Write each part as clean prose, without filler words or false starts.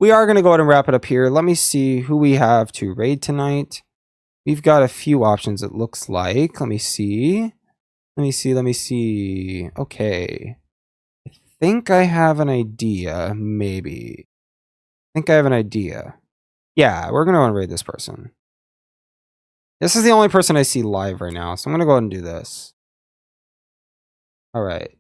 we are going to go ahead and wrap it up here. Let me see who we have to raid tonight. We've got a few options, it looks like. Let me see. Okay. I think I have an idea, maybe. Yeah, we're going to go and raid this person. This is the only person I see live right now, so I'm going to go ahead and do this. All right.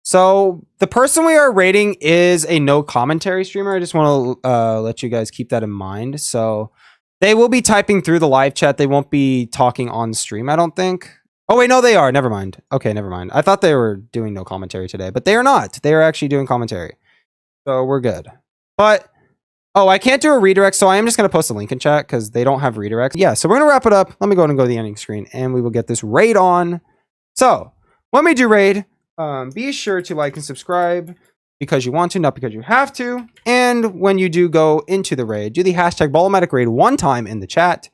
So the person we are rating is a no commentary streamer. I just want to let you guys keep that in mind. So they will be typing through the live chat. They won't be talking on stream, I don't think. Oh, wait, no, they are. Never mind. Okay, never mind. I thought they were doing no commentary today, but they are not. They are actually doing commentary. So we're good. But, oh, I can't do a redirect, so I am just going to post a link in chat because they don't have redirects. Yeah, so we're going to wrap it up. Let me go ahead and go to the ending screen, and we will get this raid on. So when we do raid, be sure to like and subscribe because you want to, not because you have to. And when you do go into the raid, do the hashtag Ballomatic raid one time in the chat.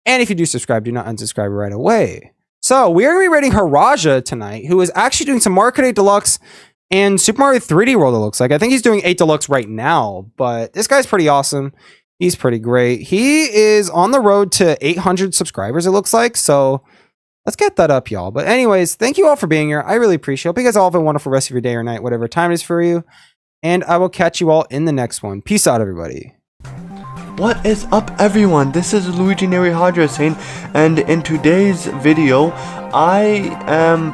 And if you do subscribe, do not unsubscribe right away. So we are going to be raiding Haraja tonight, who is actually doing some Mario Kart 8 Deluxe and Super Mario 3D World, it looks like. I think he's doing 8 Deluxe right now, but this guy's pretty awesome. He's pretty great. He is on the road to 800 subscribers, it looks like. So let's get that up, y'all. But anyways, thank you all for being here. I really appreciate it. Hope you guys all have a wonderful rest of your day or night, whatever time it is for you. And I will catch you all in the next one. Peace out, everybody. What is up, everyone? This is Luiginary-DreamSain, and in today's video, I am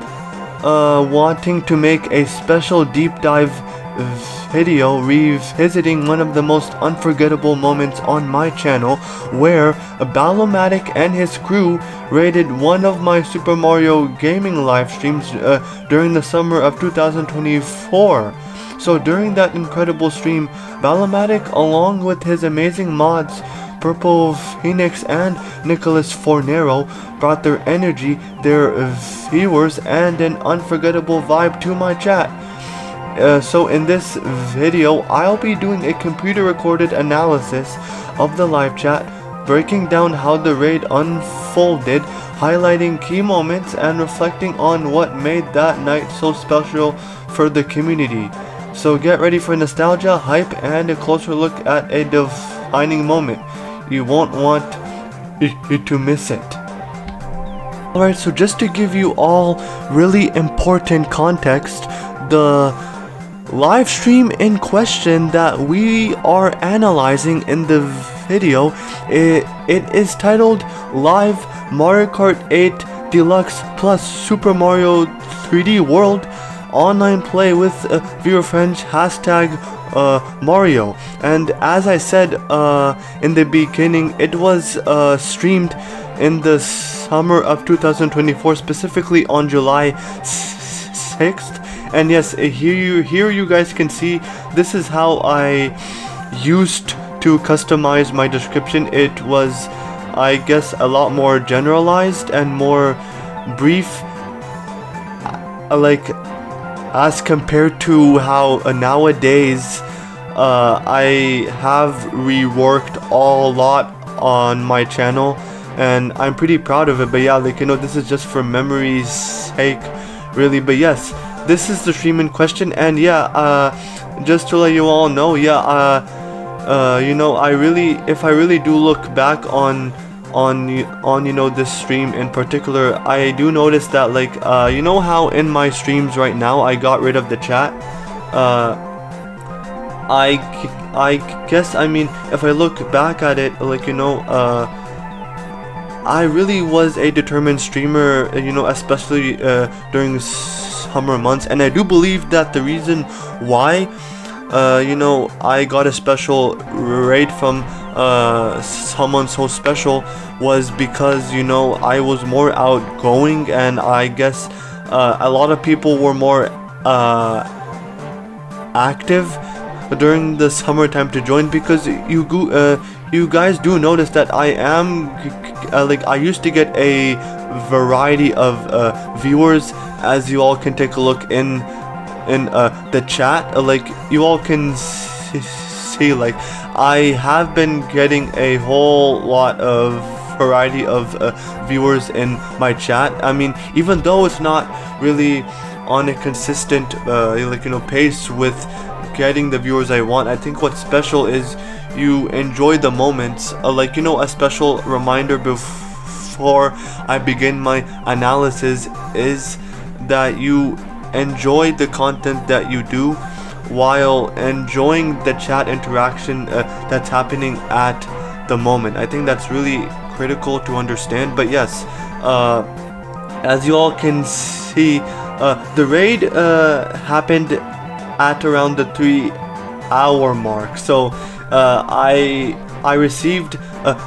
wanting to make a special deep dive video revisiting one of the most unforgettable moments on my channel, where Ballomatic and his crew raided one of my Super Mario gaming live streams during the summer of 2024. So during that incredible stream, Ballomatic, along with his amazing mods PurplePhoenix and Nicholas Fornaro, brought their energy, their viewers, and an unforgettable vibe to my chat. So in this video, I'll be doing a computer recorded analysis of the live chat, breaking down how the raid unfolded, highlighting key moments, and reflecting on what made that night so special for the community. So get ready for nostalgia, hype, and a closer look at a defining moment. You won't want to miss it. Alright, so just to give you all really important context, the live stream in question that we are analyzing in the video, it is titled Live Mario Kart 8 Deluxe plus Super Mario 3D World Online Play with viewer friends hashtag Mario. And as I said in the beginning, it was streamed in the summer of 2024, specifically on July 6th. And yes, here you guys can see this is how I used to customize my description. It was, I guess, a lot more generalized and more brief, like as compared to how nowadays I have reworked a lot on my channel, and I'm pretty proud of it. But yeah, like, you know, this is just for memory's sake, really. But yes, this is the stream in question, and yeah, just to let you all know, yeah, you know, if I really do look back on you know, this stream in particular, I do notice that, like, you know how in my streams right now I got rid of the chat. I guess, I mean, if I look back at it, like, you know, I really was a determined streamer, you know, especially during summer months, and I do believe that the reason why you know, I got a special raid from someone so special was because, you know, I was more outgoing, and I guess a lot of people were more active during the summertime to join, because you guys do notice that I am like, I used to get a variety of viewers, as you all can take a look in the chat. Like, you all can see, like, I have been getting a whole lot of variety of viewers in my chat. I mean, even though it's not really on a consistent like, you know, pace with getting the viewers I want. I think what's special is you enjoy the moments. Like, you know, a special reminder before I begin my analysis is that you enjoy the content that you do while enjoying the chat interaction that's happening at the moment. I think that's really critical to understand. But yes, as you all can see, the raid happened at around the 3-hour mark. So I received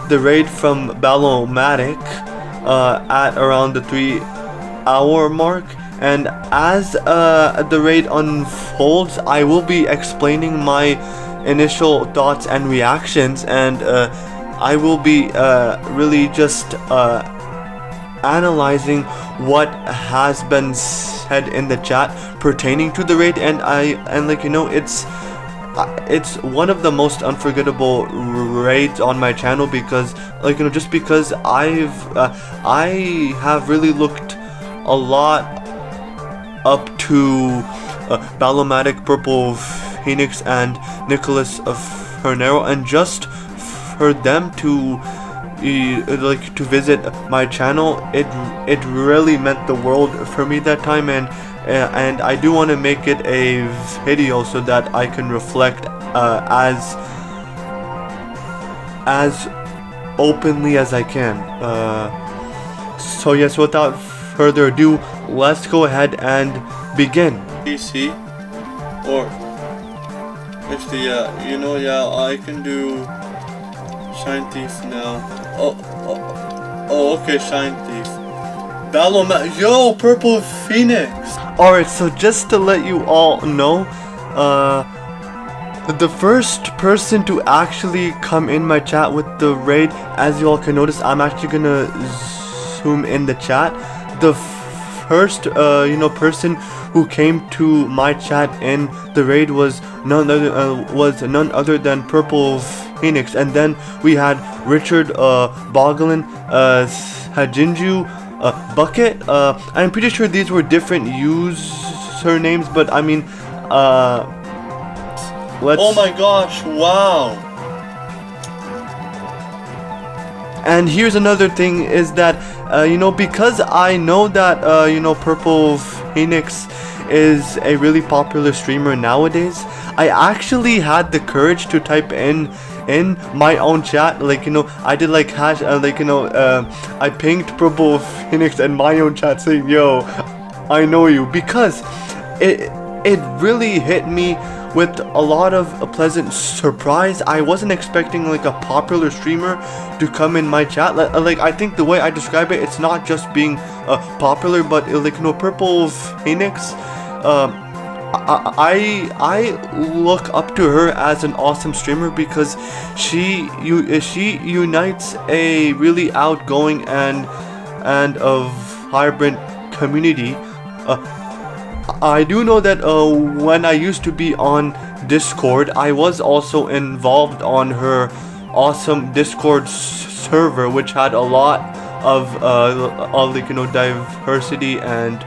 the raid from Ballomatic at around the 3-hour mark, and as the raid unfolds, I will be explaining my initial thoughts and reactions, and I will be really just analyzing what has been said in the chat pertaining to the raid. And like, you know, it's one of the most unforgettable raids on my channel, because, like, you know, just because I have really looked a lot up to Ballomatic, PurplePhoenix and Nicholas Fornaro, and just for them to visit my channel, it really meant the world for me that time. And I do want to make it a video so that I can reflect as openly as I can. So yes, without further ado, let's go ahead and begin. PC, or if the you know, yeah, I can do Shine Thief now. Oh, okay, Shine Thief. Ballomatic, yo, PurplePhoenix. Alright, so just to let you all know, the first person to actually come in my chat with the raid, as you all can notice, I'm actually gonna zoom in the chat. The first person who came to my chat in the raid was none other than PurplePhoenix, and then we had Richard, Boglin, Hajinju, Bucket. I'm pretty sure these were different usernames, but I mean, let's. Oh my gosh! Wow. And here's another thing is that, you know, because I know that, you know, PurplePhoenix is a really popular streamer nowadays, I actually had the courage to type in my own chat. Like, you know, I did like hash, like, you know, I pinged PurplePhoenix in my own chat saying, yo, I know you, because it really hit me with a lot of a pleasant surprise. I wasn't expecting like a popular streamer to come in my chat. Like, I think the way I describe it, it's not just being popular, but like, you know, PurplePhoenix, I look up to her as an awesome streamer, because she unites a really outgoing and of vibrant community. I do know that when I used to be on Discord, I was also involved on her awesome Discord server, which had a lot of like, you know, diversity and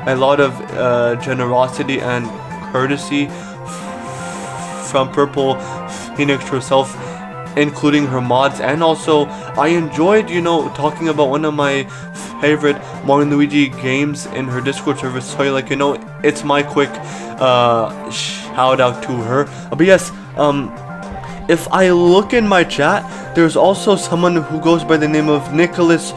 a lot of generosity and courtesy from PurplePhoenix herself, including her mods. And also I enjoyed, you know, talking about one of my favorite Mario and Luigi games in her Discord server. So, like, you know, it's my quick shout out to her. But yes, if I look in my chat, there's also someone who goes by the name of Nicholas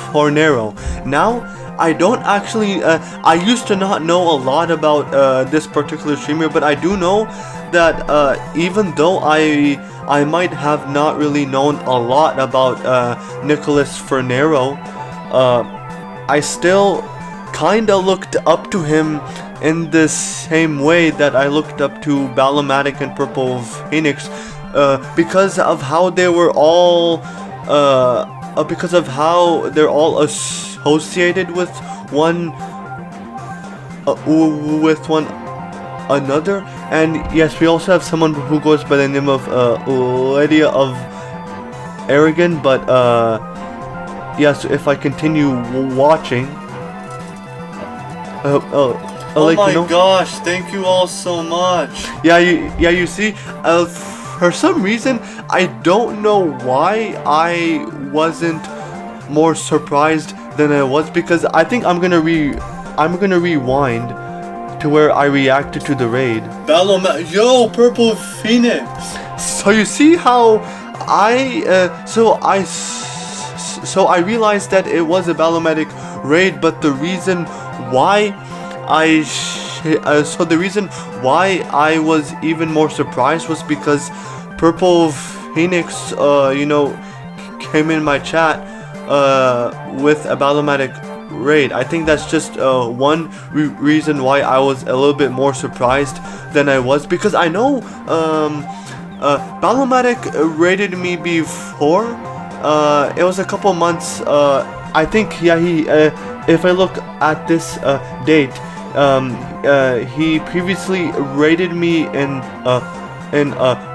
Fornaro. Now, I don't actually, I used to not know a lot about this particular streamer, but I do know that even though I might have not really known a lot about Nicholas Fornaro, I still kinda looked up to him in the same way that I looked up to Ballomatic and PurplePhoenix, because of how they were all, because of how they're all associated with one another. And yes, we also have someone who goes by the name of Lydia of Aragon. But yes, if I continue watching, like, my you know, gosh, thank you all so much. yeah, you see, for some reason, I don't know why I wasn't more surprised than I was, because I think I'm gonna rewind to where I reacted to the raid. Ballomatic, yo, PurplePhoenix. So you see how so I realized that it was a Ballomatic raid, but the reason why the reason why I was even more surprised was because PurplePhoenix, you know, came in my chat with a Ballomatic raid. I think that's just one reason why I was a little bit more surprised than I was, because I know Ballomatic raided me before. It was a couple months. I think, yeah, he. If I look at this date, he previously raided me in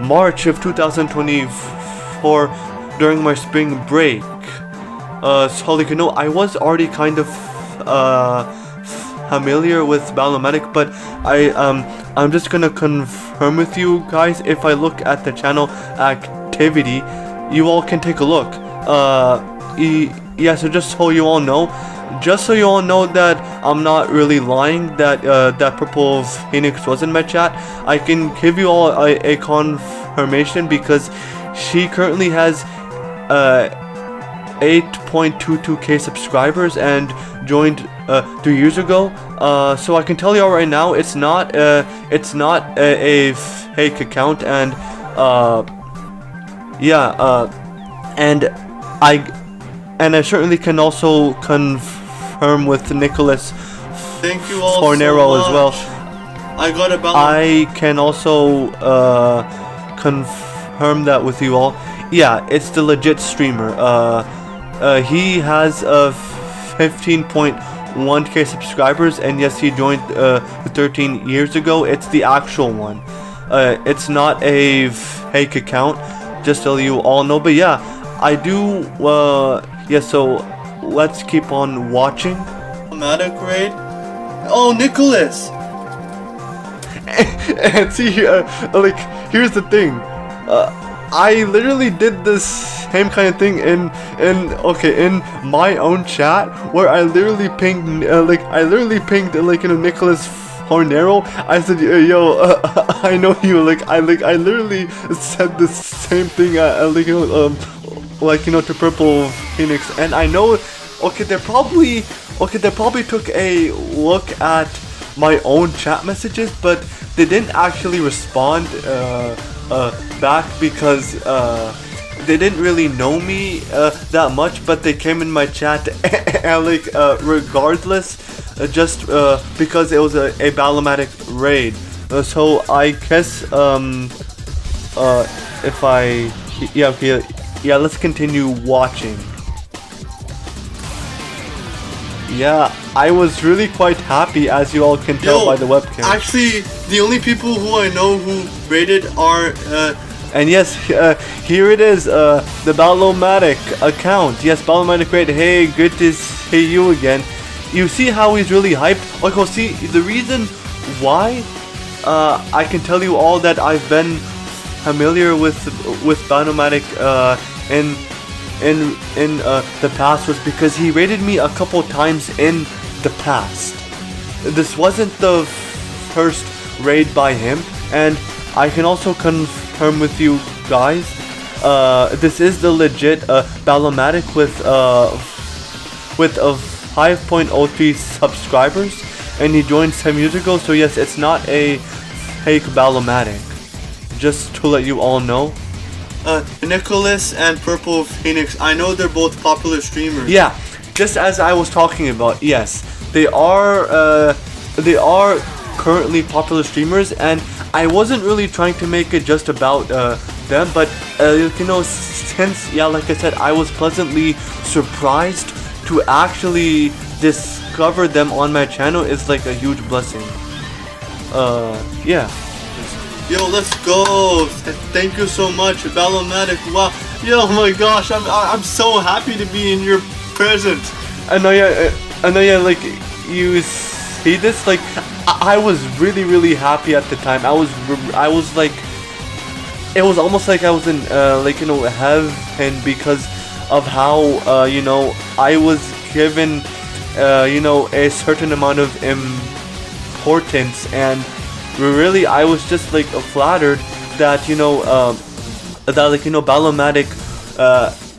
March of 2024 during my spring break. So like, you know, I was already kind of familiar with Ballomatic, but I'm just gonna confirm with you guys. If I look at the channel activity, you all can take a look. Yeah, so just so you all know, that I'm not really lying, that that PurplePhoenix was in my chat. I can give you all a confirmation, because she currently has 8.22k subscribers and joined 3 years ago. So I can tell you all right now, it's not a fake account, and yeah, and I certainly can also confirm with Nicholas Thank you all Fornaro so as well. I got a I can also confirm that with you all. Yeah, it's the legit streamer. He has 15.1k subscribers, and yes, he joined 13 years ago. It's the actual one. It's not a fake account, just so you all know. But yeah, I do. Yeah, so let's keep on watching. Ballomatic raid. Oh, Nicholas. And see, like, here's the thing. I literally did this same kind of thing in my own chat, where I literally pinged like, you know, Nicholas Fornaro. I said, yo, I know you. I literally said the same thing. Like, you know, to PurplePhoenix, and I know. They probably took a look at my own chat messages, but they didn't actually respond back, because they didn't really know me that much, but they came in my chat and like, regardless, just because it was a Ballomatic raid. So I guess if I yeah, let's continue watching. Yeah, I was really quite happy, as you all can tell by the webcam. Actually, the only people who I know who rated are and yes, here it is, the Ballomatic account. Yes, Ballomatic raid. Hey, good to see you again. You see how he's really hyped? Okay, well, see, the reason why I can tell you all that I've been familiar with Ballomatic in the past was because he raided me a couple times in the past. This wasn't the first raid by him, and I can also confirm with you guys, this is the legit Ballomatic with a 5.03 subscribers, and he joined 7 years ago. So yes, it's not a fake Ballomatic. Just to let you all know. Nicholas and PurplePhoenix, I know they're both popular streamers. Yeah, just as I was talking about, yes, they are currently popular streamers, and I wasn't really trying to make it just about them, but you know, since, yeah, like I said, I was pleasantly surprised to actually discover them on my channel is like a huge blessing. Yeah. Yo, let's go! Thank you so much, Ballomatic. Wow. Yo, oh my gosh, I'm so happy to be in your presence. I know, yeah, like, you see this, like, I was really happy at the time. I was like, it was almost like I was in heaven because of how I was given a certain amount of importance, and really I was just like flattered that Ballomatic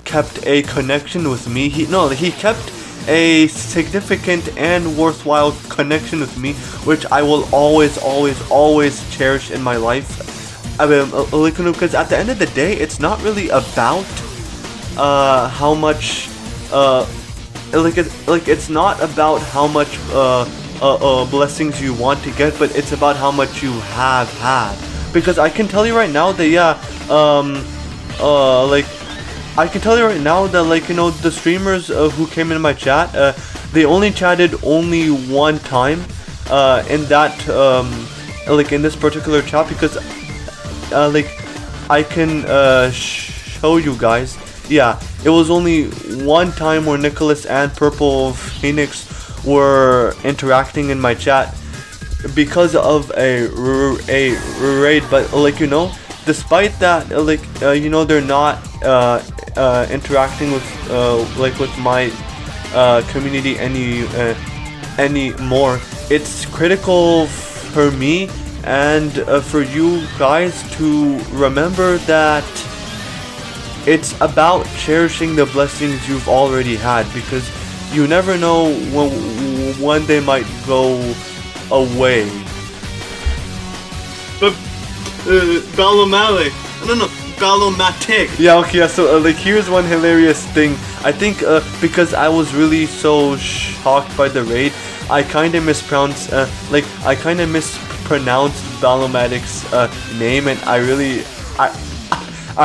kept a connection with me. He kept a significant and worthwhile connection with me, which I will always cherish in my life. I mean, because at the end of the day, it's not really about how much it's not about how much blessings you want to get, but it's about how much you have had. Because I can tell you right now that I can tell you right now that the streamers who came in my chat, they only chatted only one time in that in this particular chat, because I can show you guys. Yeah, it was only one time where Nicholas and PurplePhoenix were interacting in my chat because of a raid. But despite that, they're not interacting with my community anymore. It's critical for me and for you guys to remember that it's about cherishing the blessings you've already had, because you never know when they might go away. But Ballomatic, no, Ballomatic. Yeah, okay. Yeah, so here's one hilarious thing. I think because I was really so shocked by the raid, I kind of mispronounced Ballomatic's name, and I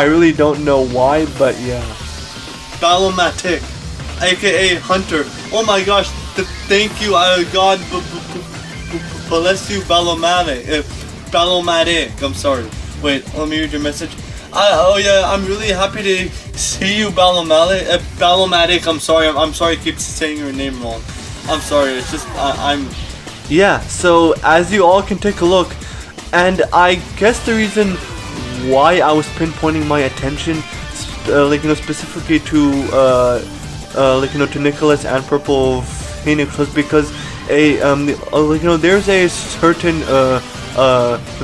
really don't know why, but yeah. Ballomatic, aka Hunter. Oh my gosh, thank you. God bless you, Ballomatic. Ballomatic, I'm sorry. Wait, let me read your message. I'm really happy to see you, Ballomatic. Ballomatic, I'm sorry. I'm sorry I keep saying your name wrong. I'm sorry, it's just, I'm... Yeah, so as you all can take a look, and I guess the reason why I was pinpointing my attention, specifically to Nicholas and PurplePhoenix, was because there's a certain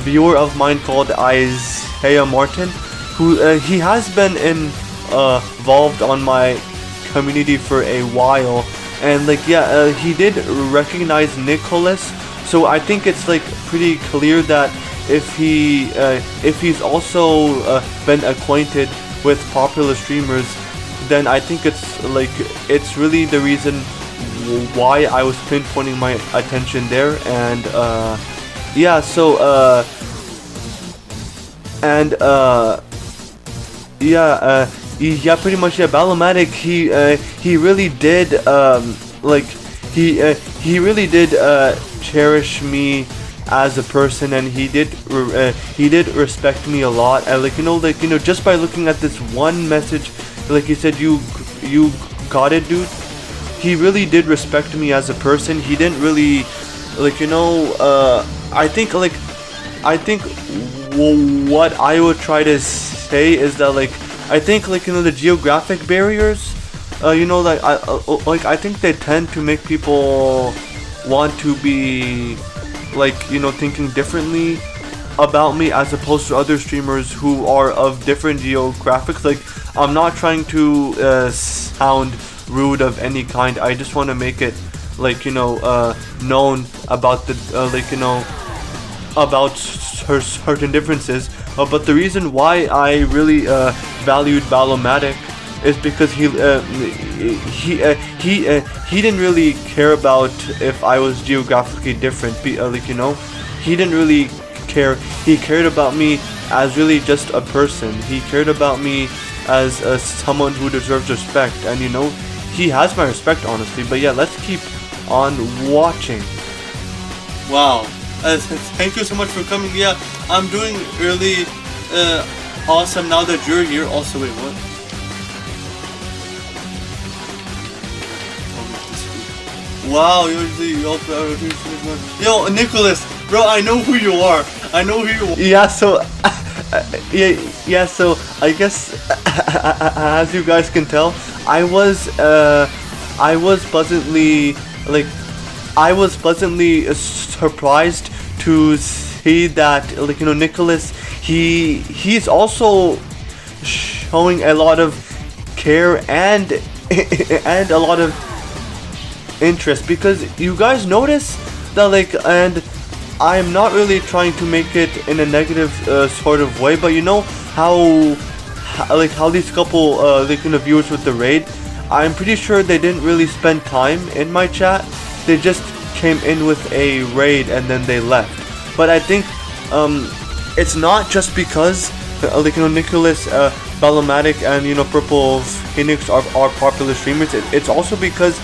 viewer of mine called Isaiah Martin, who he has been involved on my community for a while, and he did recognize Nicholas. So I think it's pretty clear that if he's also been acquainted with popular streamers, then I think it's really the reason why I was pinpointing my attention there. And yeah, so pretty much, yeah, Ballomatic, he really did he really did cherish me as a person, and he did respect me a lot. And just by looking at this one message, he said, you got it, dude. He really did respect me as a person. He didn't really I think what I would try to say is that I think the geographic barriers, I think they tend to make people want to be thinking differently about me, as opposed to other streamers who are of different geographics. I'm not trying to sound rude of any kind. I just want to make it known about the about certain differences. But the reason why I really valued Ballomatic is because he didn't really care about if I was geographically different. He didn't really care. He cared about me as really just a person. He cared about me as someone who deserves respect, and he has my respect, honestly. But yeah, let's keep on watching. Wow. Thank you so much for coming. Yeah, I'm doing really awesome now that you're here. Also, wait, what? Wow, you're the yo, Nicholas, bro, I know who you are. I know who you are. Yeah, so yeah, so I guess as you guys can tell, I was pleasantly surprised to see that, like, you know, Nicholas, he's also showing a lot of care and and a lot of interest, because you guys notice that, like, and I'm not really trying to make it in a negative sort of way, but you know how these couple like, you know, viewers with the raid, I'm pretty sure they didn't really spend time in my chat. They just came in with a raid and then they left. But I think it's not just because like, you know, Nicholas, Ballomatic, and, you know, PurplePhoenix are popular streamers. It's also because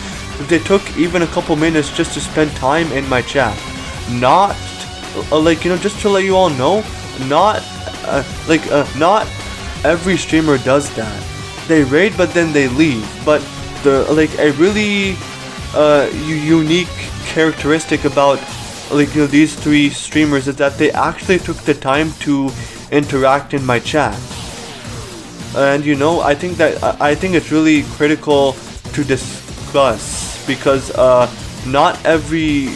they took even a couple minutes just to spend time in my chat. Not like, you know, just to let you all know, not not every streamer does that. They raid but then they leave. But the, like, a really unique characteristic about, like, you know, these three streamers is that they actually took the time to interact in my chat. And, you know, I think it's really critical to discuss, because not every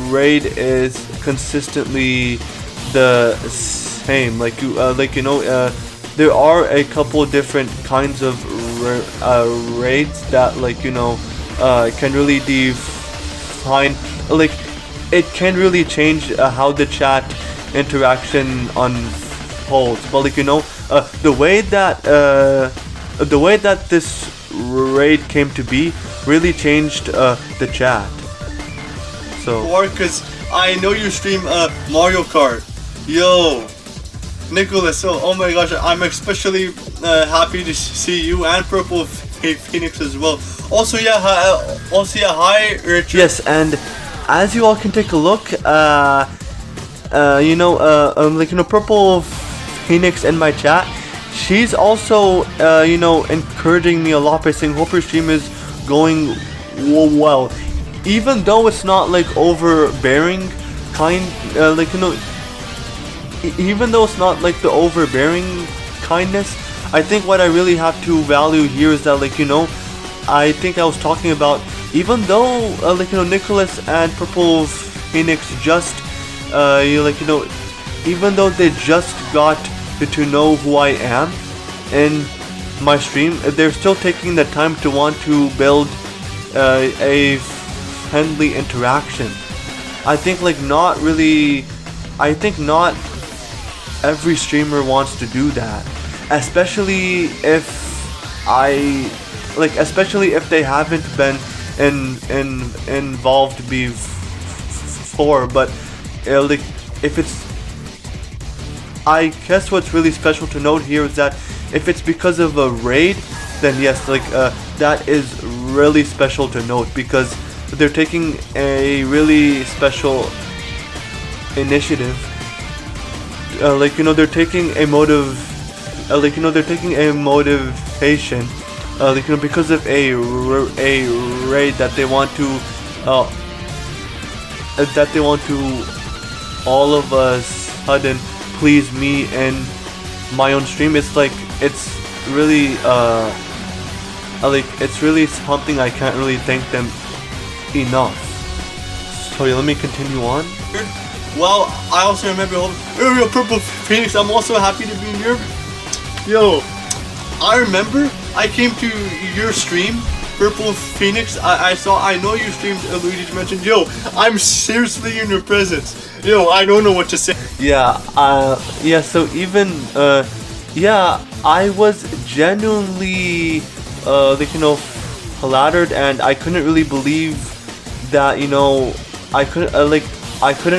raid is consistently the same. Like, you know, there are a couple different kinds of raids that, like, you know, can really define, like, it can really change how the chat interaction unfolds. But, like, you know, the way that this raid came to be really changed the chat. So, Or because I know you stream Mario Kart. Yo, Nicholas, so, oh my gosh, I'm especially happy to see you and PurplePhoenix as well. Also, yeah, hi, Richard. yes, and as you all can take a look, you know, like, you know, PurplePhoenix in my chat, she's also, you know, encouraging me a lot by saying, hope your stream is going well. Even though it's not, like, overbearing kind, like, you know, even though it's not, like, the overbearing kindness, I think what I really have to value here is that, like, you know, I think I was talking about, even though, like, you know, Nicholas and PurplePhoenix just, like, you know, even though they just got to know who I am in my stream, they're still taking the time to want to build a friendly interaction. I think, like, not every streamer wants to do that, especially if they haven't been involved before. But like, if it's, I guess what's really special to note here is that if it's because of a raid, then yes, like, that is really special to note, because they're taking a really special initiative. Like, you know, they're taking a like, you know, they're taking a motivation, like, you know, because of a raid that they want to all of a sudden please me and my own stream. It's like, it's really like, it's really something I can't really thank them enough. So yeah, let me continue on. Well, I also remember, yo, PurplePhoenix, I'm also happy to be here. Yo, I remember I came to your stream, PurplePhoenix. I know you streamed Luigi's Dimension. Yo, I'm seriously in your presence. Yo, I don't know what to say. Yeah, yeah, so even, yeah, I was genuinely, like, you know, flattered, and I couldn't really believe that, you know, I couldn't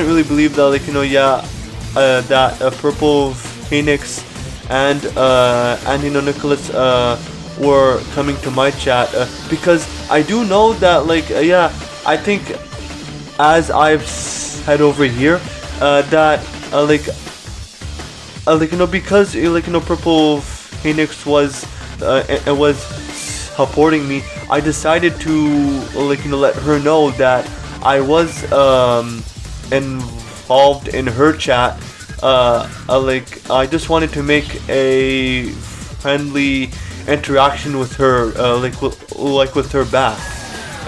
really believe that, like, you know, yeah, that PurplePhoenix and you know, Nicholas were coming to my chat, because I do know that, like, yeah, I think, as I've said over here, that like, you know, because, like, you know, PurplePhoenix was supporting me, I decided to let her know that I was involved in her chat. I just wanted to make a friendly interaction with her, with her back,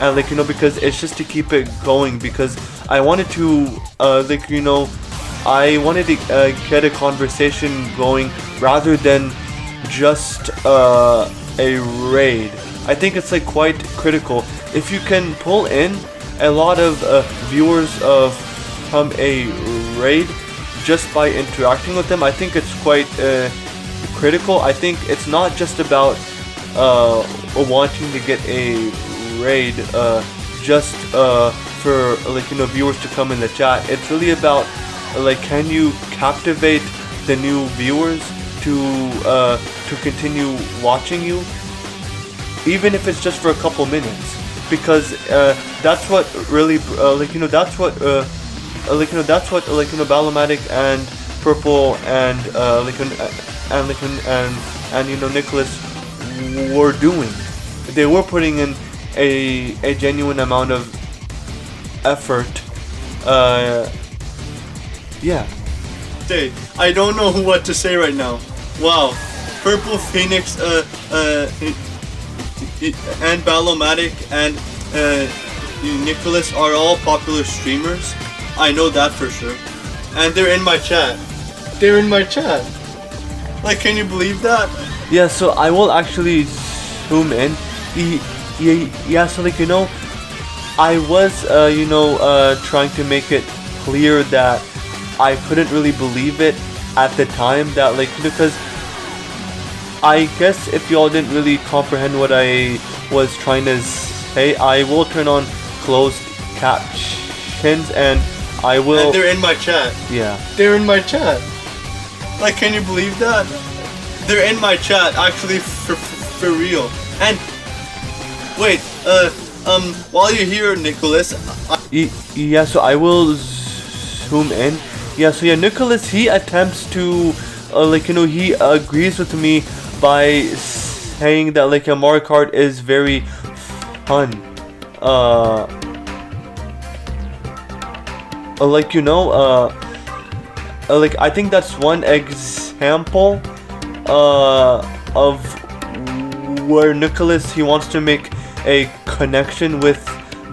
and because it's just to keep it going, because I wanted to I wanted to get a conversation going rather than just a raid. I think it's quite critical if you can pull in a lot of viewers from a raid just by interacting with them. I think it's quite critical. I think it's not just about wanting to get a raid just for viewers to come in the chat. It's really about can you captivate the new viewers to continue watching you, even if it's just for a couple minutes, because that's what really that's what Ballomatic and Purple and Nicholas were doing. They were putting in a genuine amount of effort. Yeah. Hey, I don't know what to say right now. Wow, PurplePhoenix and Ballomatic and Nicholas are all popular streamers. I know that for sure. And they're in my chat. They're in my chat. Can you believe that? Yeah, so I will actually zoom in. Yeah, so I was trying to make it clear that I couldn't really believe it at the time, that because I guess if y'all didn't really comprehend what I was trying to say, I will turn on closed captions and I will. And they're in my chat. Yeah. They're in my chat. Can you believe that? They're in my chat, actually, for real. And wait, while you're here, Nicholas. Yeah, so I will zoom in. Yeah, so Nicholas, he attempts to, he agrees with me by saying that Mario Kart is very fun. I think that's one example of where Nicholas, he wants to make a connection with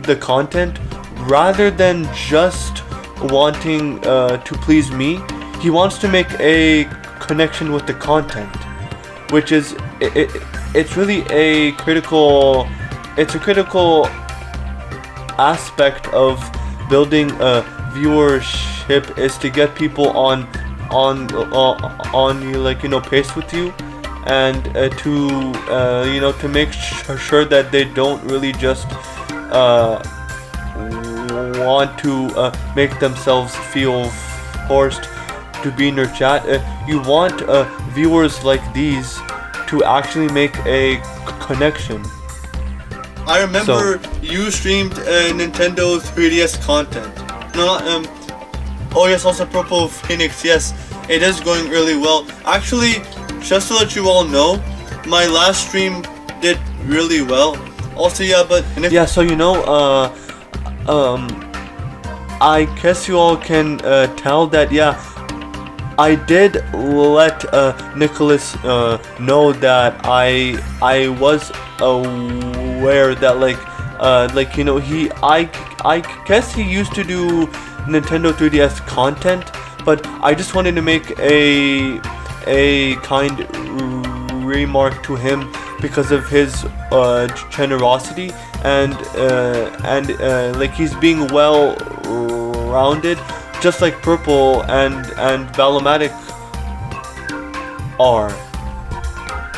the content rather than just wanting to please me. He wants to make a connection with the content, which is it's really a critical aspect of building a viewership, is to get people on pace with you, and to make sure that they don't really just want to make themselves feel forced to be in your chat. You want viewers like these to actually make a connection. I remember you streamed Nintendo 3DS content. Oh yes, also PurplePhoenix. Yes, it is going really well. Actually, just to let you all know, my last stream did really well. Also, yeah, but yeah, so I guess you all can tell that, yeah, I did let Nicholas know that I was aware that I guess he used to do Nintendo 3DS content, but I just wanted to make a kind remark to him because of his generosity and he's being well rounded, just like Purple and Ballomatic are.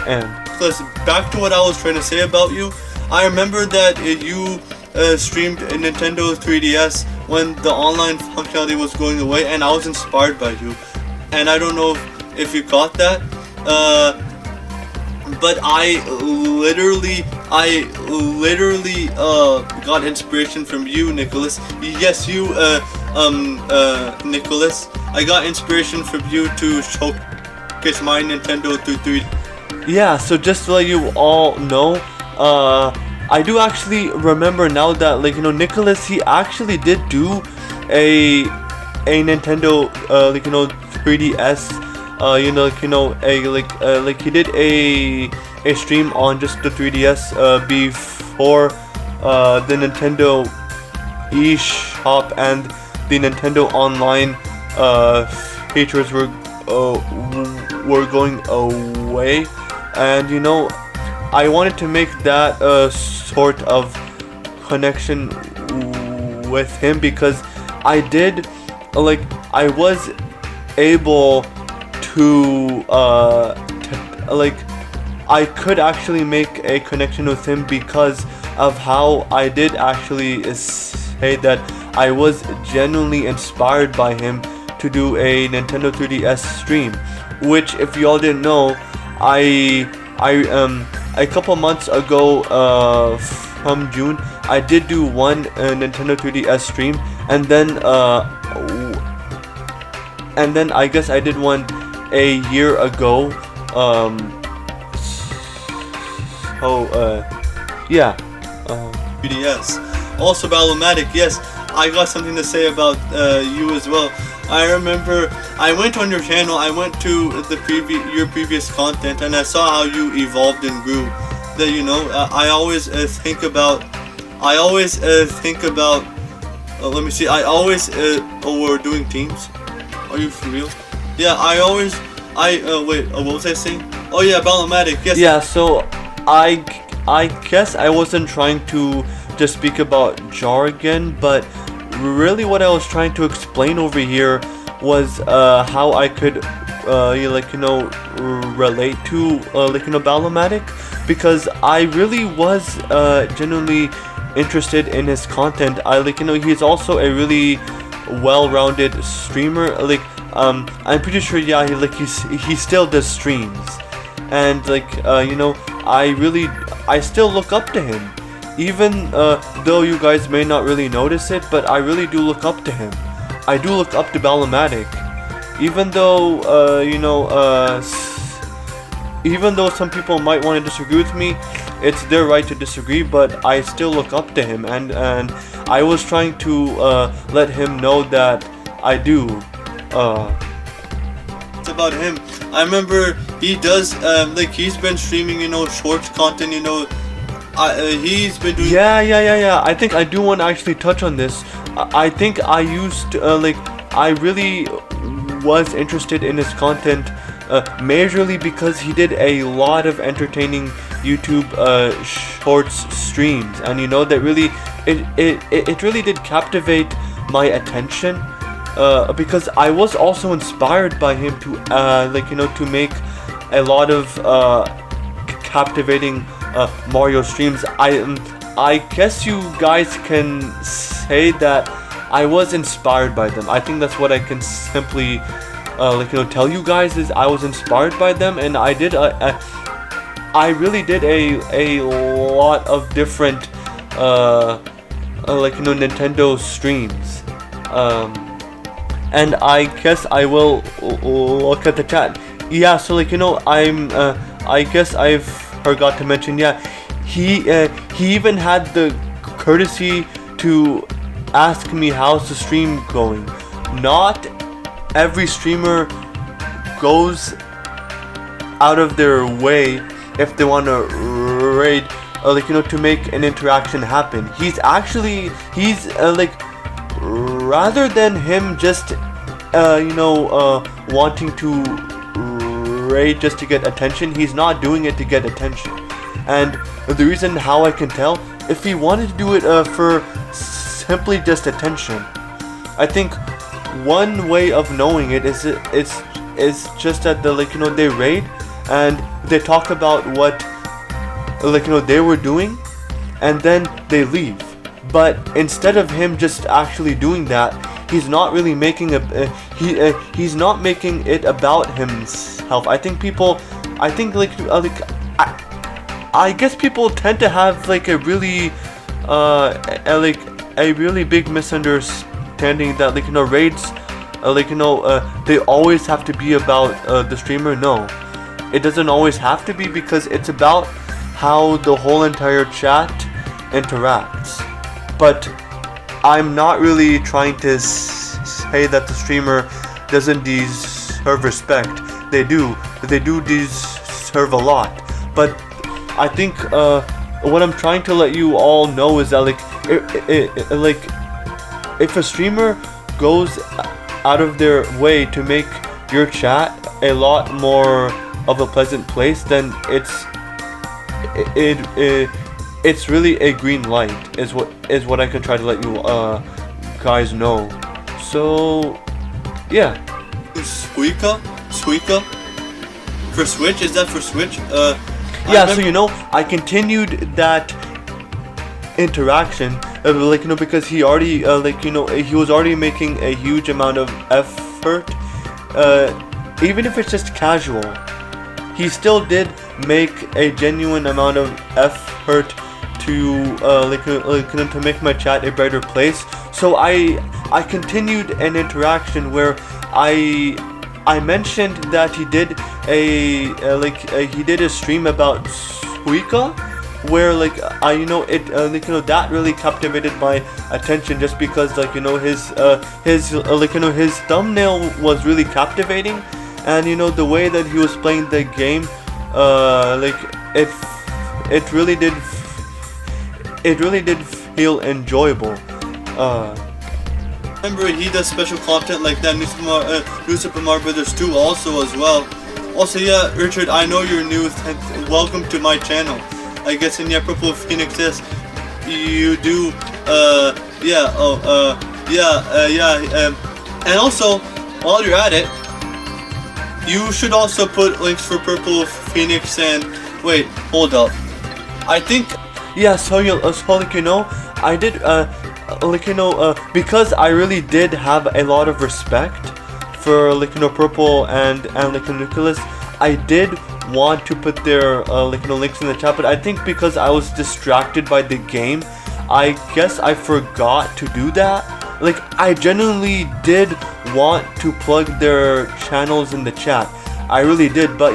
And listen, back to what I was trying to say about you. I remember that you streamed a Nintendo 3DS when the online functionality was going away, and I was inspired by you. And I don't know if you caught that, but I literally got inspiration from you, Nicholas. Yes, you, Nicholas. I got inspiration from you to showcase my Nintendo 3DS. Yeah, so just to let you all know, I do actually remember now that, like, you know, Nicholas, he actually did do a Nintendo, like, you know, 3DS, you know, like, you know, like he did a stream on just the 3DS, before, the Nintendo eShop and the Nintendo Online, features were going away. And, you know, I wanted to make that sort of connection with him, because I did, like, I was able to, like, I could actually make a connection with him because of how I did actually say that I was genuinely inspired by him to do a Nintendo 3DS stream, which, if y'all didn't know, a couple months ago, from June, I did do one Nintendo 3DS stream, and then I guess I did one a year ago. Yeah. 3DS. Also, Ballomatic, yes, I got something to say about you as well. I remember I went on your channel, I went to your previous content, and I saw how you evolved and grew. That, you know, I always think about. Let me see. Oh, we're doing teams. Are you for real? Yeah, wait. What was I saying? Oh yeah, Ballomatic. Yes. Yeah. So I guess I wasn't trying to just speak about jargon, but really what I was trying to explain over here was how I could like, you know, relate to like, you know, Ballomatic, because I really was genuinely interested in his content. Like, you know, he's also a really well-rounded streamer. Like, I'm pretty sure, yeah, he still does streams, and like, you know, I still look up to him, even though you guys may not really notice it, but I really do look up to him. I do look up to Ballomatic, even though you know, even though some people might want to disagree with me, it's their right to disagree, but I still look up to him, and I was trying to let him know that I do. It's about him. I remember he does like, he's been streaming, you know, shorts content, you know. He's been doing. Yeah. I think I do want to actually touch on this. I think I used like, I really was interested in his content majorly because he did a lot of entertaining YouTube shorts streams, and you know, that really it really did captivate my attention, because I was also inspired by him to like, you know, to make a lot of captivating Mario streams. I guess you guys can say that I was inspired by them. I think that's what I can simply like, you know, tell you guys, is I was inspired by them, and I did I really did a lot of different like, you know, Nintendo streams, and I guess I will look at the chat. Yeah, so like, you know, I guess I've forgot to mention, yeah, he even had the courtesy to ask me how's the stream going. Not every streamer goes out of their way if they want to raid, like, you know, to make an interaction happen. He's like, rather than him just you know, wanting to raid just to get attention, he's not doing it to get attention. And the reason how I can tell, if he wanted to do it for simply just attention, I think one way of knowing it is just that the, like, you know, they raid and they talk about what, like, you know, they were doing, and then they leave. But instead of him just actually doing that, he's not really making he's not making it about himself. I think I guess people tend to have like a really like a really big misunderstanding that, like, you know, raids, like, you know, they always have to be about the streamer. No, it doesn't always have to be, because it's about how the whole entire chat interacts. But I'm not really trying to say that the streamer doesn't deserve respect. They do deserve a lot. But I think what I'm trying to let you all know is that like if a streamer goes out of their way to make your chat a lot more of a pleasant place, then it's really a green light is what I can try to let you guys know. So yeah. Suika for Switch, is that for Switch? Yeah, so you know, I continued that interaction, like, you know, because he already, like, you know, he was already making a huge amount of effort, even if it's just casual. He still did make a genuine amount of effort to, to make my chat a brighter place. So I continued an interaction where I mentioned that he did he did a stream about Suika, where that really captivated my attention, just because his thumbnail was really captivating, and the way that he was playing the game, it really did feel enjoyable. Remember, he does special content like that. New Super Mario Brothers 2 also as well. Also, yeah, Richard, I know you're new. Welcome to my channel. I guess in PurplePhoenix, yes, you do. And also, while you're at it, you should also put links for PurplePhoenix and wait, hold up. I think. Yeah, so I did. Because I really did have a lot of respect for Purple and Nicholas, I did want to put their links in the chat, but I think because I was distracted by the game, I guess I forgot to do that. I genuinely did want to plug their channels in the chat. I really did, but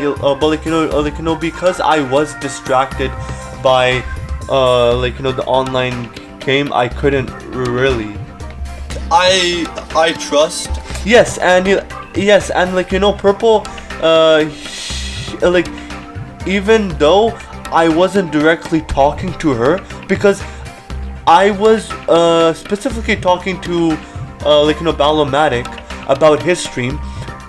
because I was distracted by the online game, I couldn't really. I trust. Yes, and Purple, even though I wasn't directly talking to her, because I was specifically talking to Ballomatic about his stream,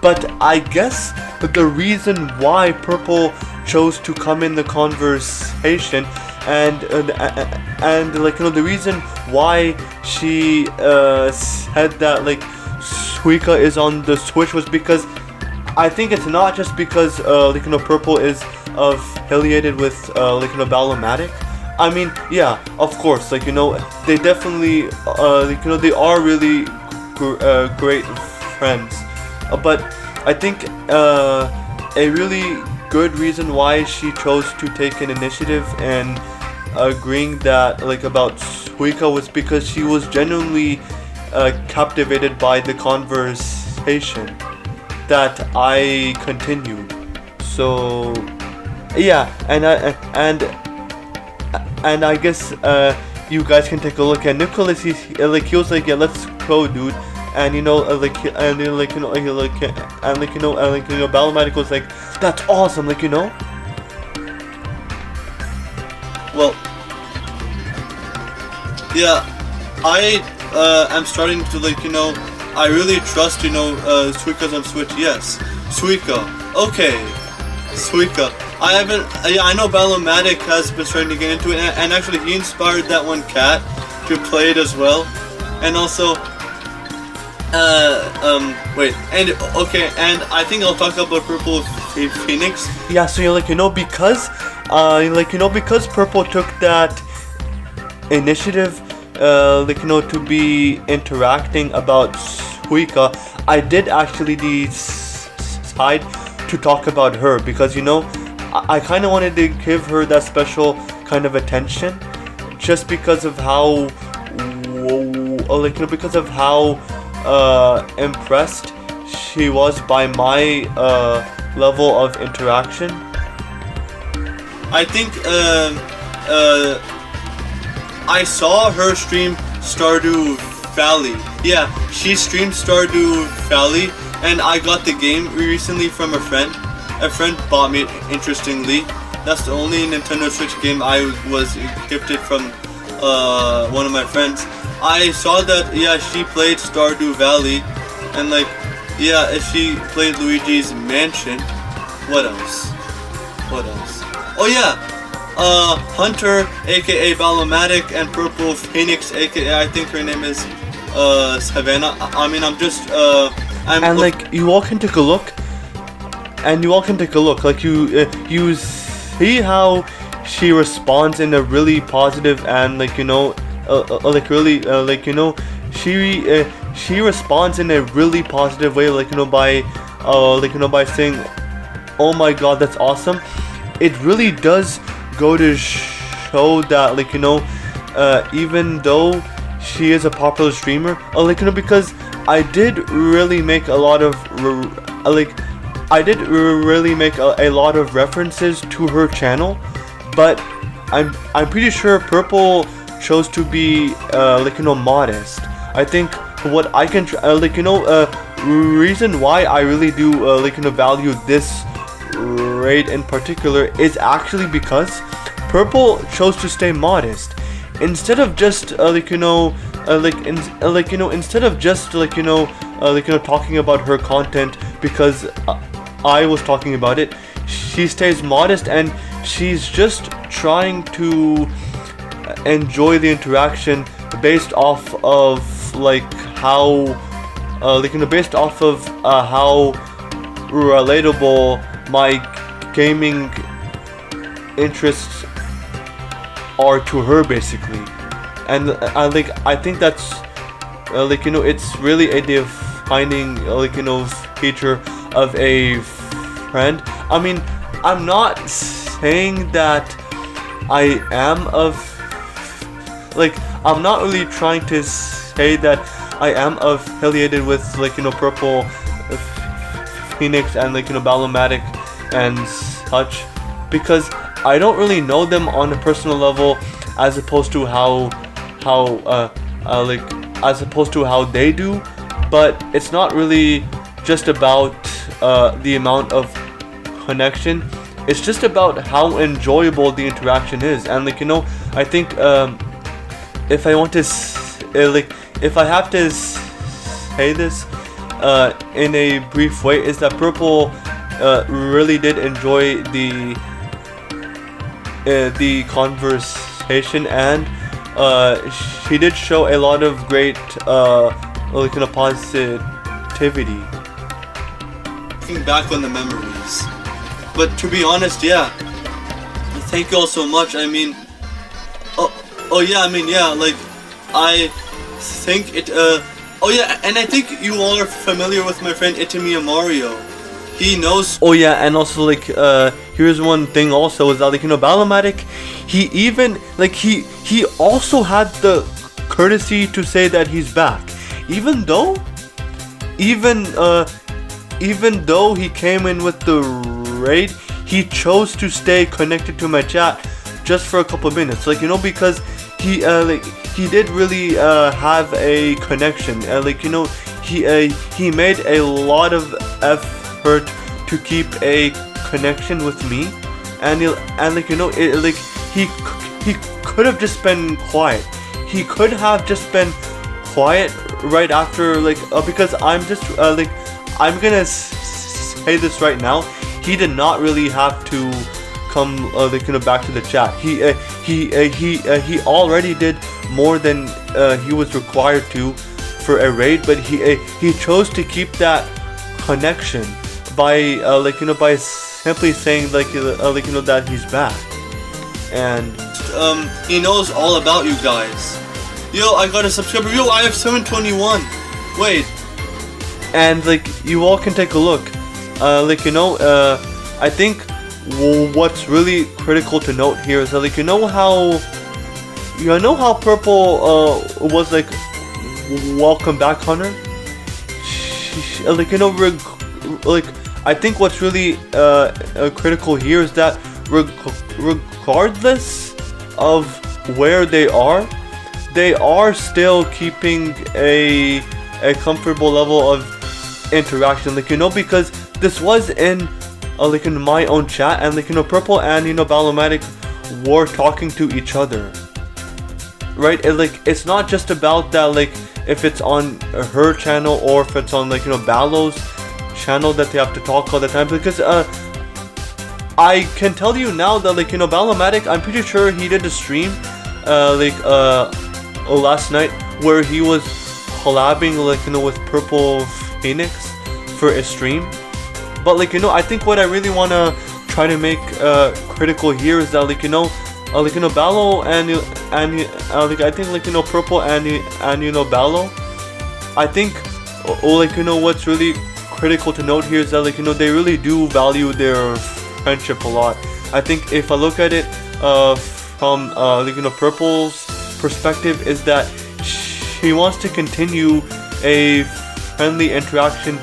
but I guess the reason why Purple chose to come in the conversation and the reason why she said that Suika is on the Switch was because I think it's not just because Purple is affiliated with Ballomatic. I mean, yeah, of course, they definitely they are really great friends, but I think a really good reason why she chose to take an initiative and agreeing that about Suika was because she was genuinely captivated by the conversation that I continued. So yeah, and I guess you guys can take a look at Nicholas. He was like, yeah, let's go, dude. And Ballomatic was like, that's awesome, Well, yeah, I am starting to I really trust Suika's on Switch. Yes, Suika. Okay, Suika. I know Ballomatic has been starting to get into it, and actually he inspired that one cat to play it as well, and also. Wait, and okay, and I think I'll talk about PurplePhoenix. Yeah, so because Purple took that initiative, to be interacting about Suika, I did actually decide to talk about her because I kind of wanted to give her that special kind of attention, just because of how impressed she was by my level of interaction. I think I saw her stream Stardew Valley. Yeah, she streamed Stardew Valley, and I got the game recently from a friend. A friend bought me it, interestingly. That's the only Nintendo Switch game I was gifted from one of my friends. I saw that, yeah, she played Stardew Valley, and like, yeah, if she played Luigi's Mansion. What else? What else? Oh yeah, Hunter, aka Ballomatic, and PurplePhoenix, aka I think her name is Savannah. I mean, I'm just and like you all can take a look, like you see how she responds in a really positive and like like really like she responds in a really positive way, like by by saying, oh my god, that's awesome. It really does go to show that like even though she is a popular streamer, because I did really make a lot of a lot of references to her channel, but I'm pretty sure Purple chose to be modest. I think what I can reason why I really do value this raid in particular is actually because Purple chose to stay modest instead of just instead of just talking about her content because I was talking about it. She stays modest and she's just trying to enjoy the interaction based off of how based off of how relatable my gaming interests are to her, basically. And I think that's it's really a defining feature of a friend. I mean, I'm not saying that I am I'm not really trying to say that I am affiliated with Purple Phoenix and Ballomatic and such, because I don't really know them on a personal level as opposed to how they do. But it's not really just about the amount of connection. It's just about how enjoyable the interaction is. And I think if I want to if I have to say this in a brief way, is that Purple really did enjoy the conversation, and she did show a lot of great positivity. Looking back on the memories, but to be honest, yeah, thank you all so much. I mean, I think it and I think you all are familiar with my friend Itamiya Mario. He knows. Oh yeah, and also here's one thing also is that Ballomatic, he even he also had the courtesy to say that he's back, even though he came in with the raid, he chose to stay connected to my chat just for a couple of minutes, because he did really have a connection, he made a lot of effort to keep a connection with me, and he could have just been quiet. He could have just been quiet right after because I'm just I'm gonna say this right now. He did not really have to come back to the chat. He already did more than he was required to for a raid, but he chose to keep that connection by by simply saying that he's back, and he knows all about you guys. Yo, I got a subscriber. Yo, I have 721. Wait. And you all can take a look. I think what's really critical to note here is that how Purple was welcome back, Hunter. I think what's really critical here is that regardless of where they are still keeping a comfortable level of interaction, like, you know, because this was in like in my own chat, and like, you know, Purple and, you know, Ballomatic were talking to each other, right? It's not just about that, like, if it's on her channel or if it's on, like, you know, Ballo's channel, that they have to talk all the time, because I can tell you now that, like, you know, Ballomatic, I'm pretty sure he did a stream last night where he was collabing, like, you know, with PurplePhoenix for a stream. But, like, you know, I think what I really want to try to make critical here is that, like, you know, Ballo and like, I think, like, you know, Purple and you know, Ballo, I think, like, you know, what's really critical to note here is that, like, you know, they really do value their friendship a lot. I think if I look at it from like, you know, Purple's perspective, is that she wants to continue a friendly interaction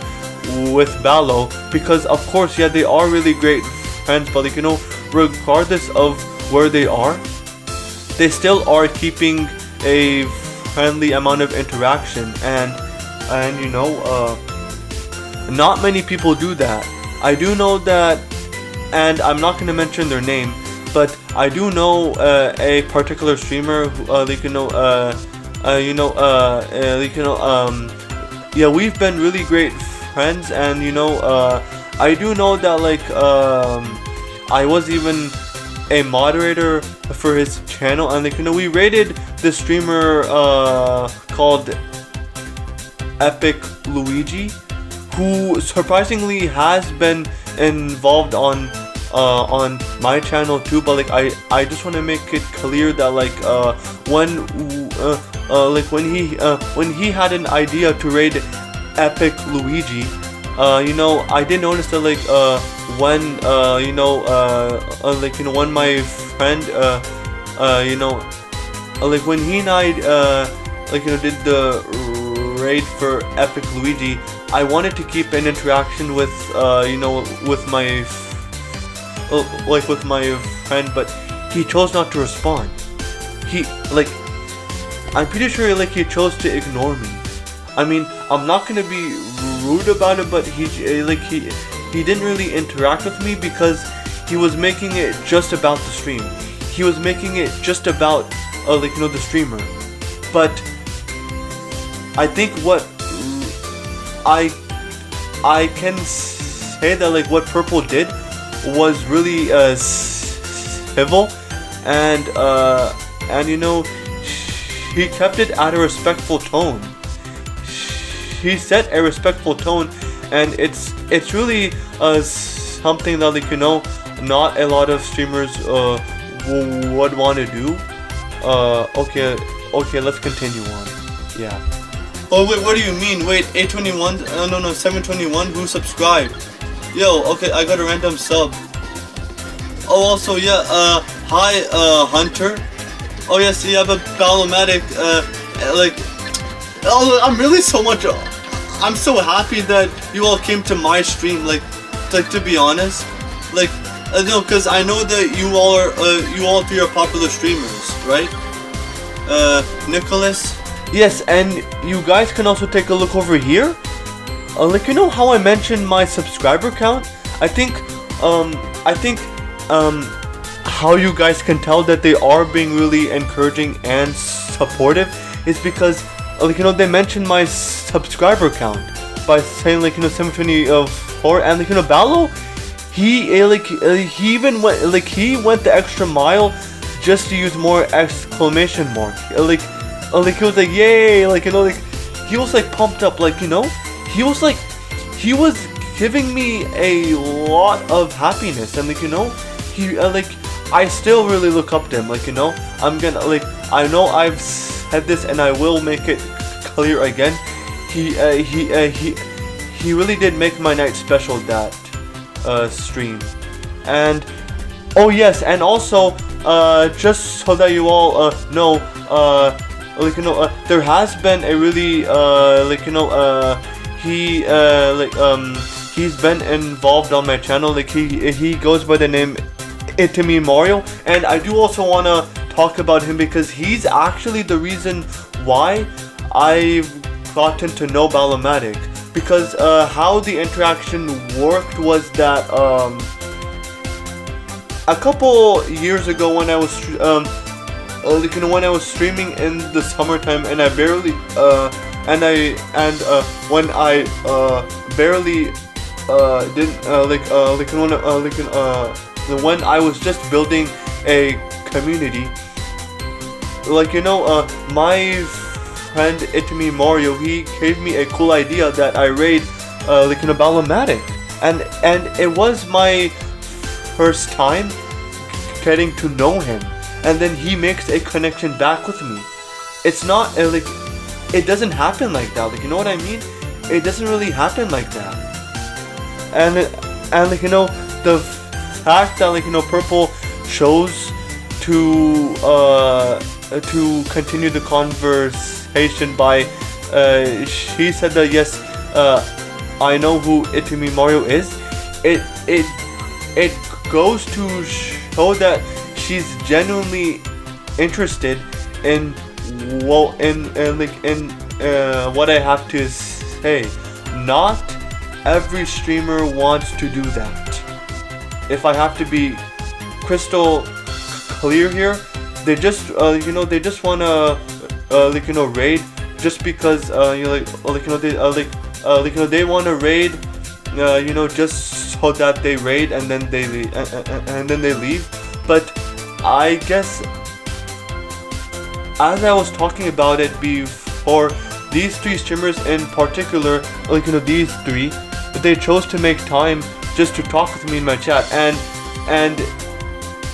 with Ballo, because of course, yeah, they are really great friends, but, like, you know, regardless of where they are, they still are keeping a friendly amount of interaction, and you know, not many people do that. I do know that, and I'm not going to mention their name, but I do know a particular streamer who, like, you know, like, you know, yeah, we've been really great friends, and, you know, I do know that, like, I was even a moderator for his channel, and, like, you know, we rated the streamer called Epic Luigi, who surprisingly has been involved on my channel too. But, like, I just want to make it clear that, like, when he had an idea to raid Epic Luigi, you know, I did notice that, like, when you know, like, you know, when my friend you know, like, when he and I like, you know, did the raid for Epic Luigi, I wanted to keep an interaction with you know, with my like, with my friend, but he chose not to respond. He, like, I'm pretty sure, like, he chose to ignore me. I mean, I'm not gonna be rude about it, but he didn't really interact with me because he was making it just about the stream. He was making it just about like, you know, the streamer. But I think what I can say that, like, what Purple did was really civil, and you know, he kept it at a respectful tone. He set a respectful tone, and it's really something that, like, you know, not a lot of streamers would want to do. Okay, let's continue on. Yeah. Oh wait, what do you mean? Wait, 821? No, 721. Who subscribed? Yo, okay, I got a random sub. Oh, also, yeah, hi, Hunter. Oh, yes, you have a Ballomatic, like, oh, I'm so happy that you all came to my stream, like, to be honest, like, no, because I know that you all three are popular streamers, right? Nicholas? Yes, and you guys can also take a look over here. Like, you know how I mentioned my subscriber count? I think how you guys can tell that they are being really encouraging and supportive is because, like, you know, they mentioned my subscriber count by saying, like, you know, 724, and, like, you know, Ballo, he even went, like, he went the extra mile just to use more exclamation mark. Like he was like, yay, like, you know, like, he was, like, pumped up, like, you know, he was giving me a lot of happiness, and, like, you know, he like, I still really look up to him, like, you know, I'm gonna, like, I know I've said this and I will make it clear again, he really did make my night special, that stream. And oh yes, and also just so that you all know, like, you know, there has been a really like, you know, he's been involved on my channel. Like, he goes by the name Into Me Mario, and I do also want to talk about him because he's actually the reason why I've gotten to know Ballomatic. Because how the interaction worked was that a couple years ago when I was when I was streaming in the summertime, and I barely when I barely didn't when I was just building a community, my friend Into Me Mario, he gave me a cool idea that I raid Ballomatic, and it was my first time getting to know him, and then he makes a connection back with me. It's not it doesn't happen like that, you know what I mean? It doesn't really happen like that. And the fact that Purple chose to continue the conversation by she said that yes, I know who Into Me Mario is. It goes to show that she's genuinely interested in what I have to say. Not every streamer wants to do that. If I have to be crystal clear here, they just they just wanna raid just because they wanna raid just so that they raid and then they leave. But I guess, as I was talking about it before, these three streamers in particular, these three, they chose to make time just to talk with me in my chat, and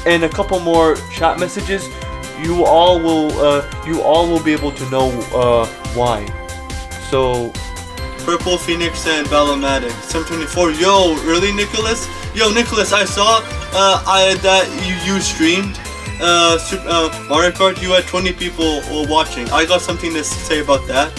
in a couple more chat messages, you all will be able to know why. So, PurplePhoenix and Ballomatic 724. Yo, really, Nicholas? Yo, Nicholas, I saw that you streamed Mario Kart. You had 20 people watching. I got something to say about that.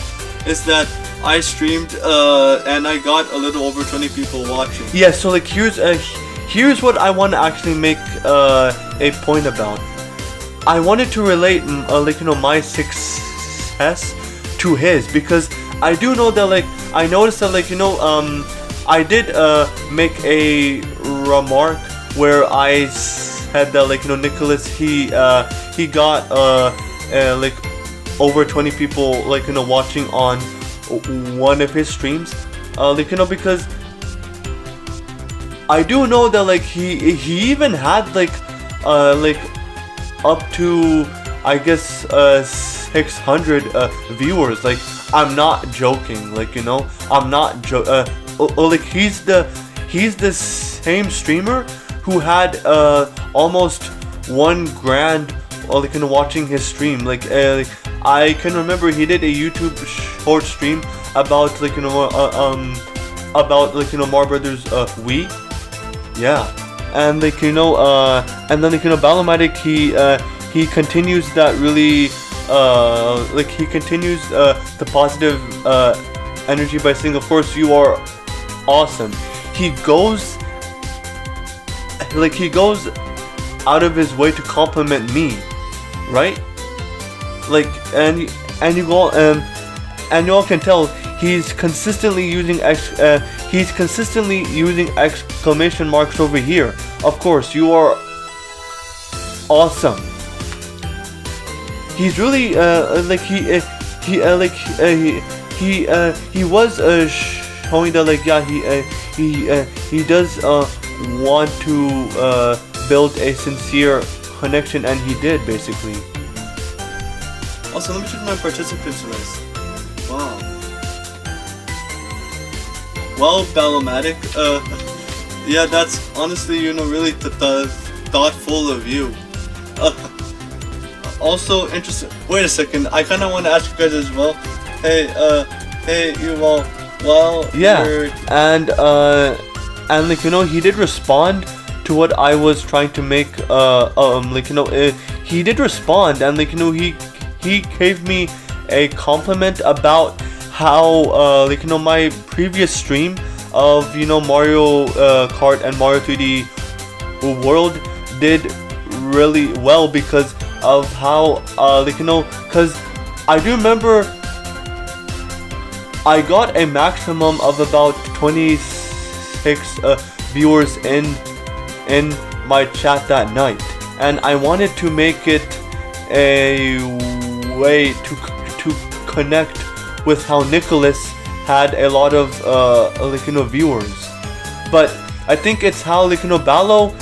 Is that I streamed and I got a little over 20 people watching. Yeah, so here's what I want to actually make a point about. I wanted to relate my success to his, because I do know that I noticed that I did make a remark where I said that Nicholas he got over 20 people watching on one of his streams, because I do know that he even had up to I guess 600 viewers. I'm not joking. I'm not he's the same streamer who had almost 1 grand watching his stream. I can remember he did a YouTube short stream about Mario Brothers Wii. Yeah, and and then Ballomatic, he continues that really he continues the positive energy by saying, of course you are awesome. He goes out of his way to compliment me, right? And you all can tell he's consistently using exclamation marks over here. Of course, you are awesome. He's really he was showing that he does want to build a sincere connection, and he did basically. Also, let me check my participants list. Wow. Well, Ballomatic, yeah, that's honestly, really thoughtful of you. Also interesting. Wait a second, I kind of want to ask you guys as well. Hey, you all. Well, yeah, and he did respond to what I was trying to make. He did respond, and he gave me a compliment about how my previous stream of Mario Kart and Mario 3D World did really well because of how like, you know, because I do remember I got a maximum of about 26 viewers in my chat that night, and I wanted to make it a way to connect with how Nicholas had a lot of like, you know, viewers. But I think it's how, like, you know, Ballo,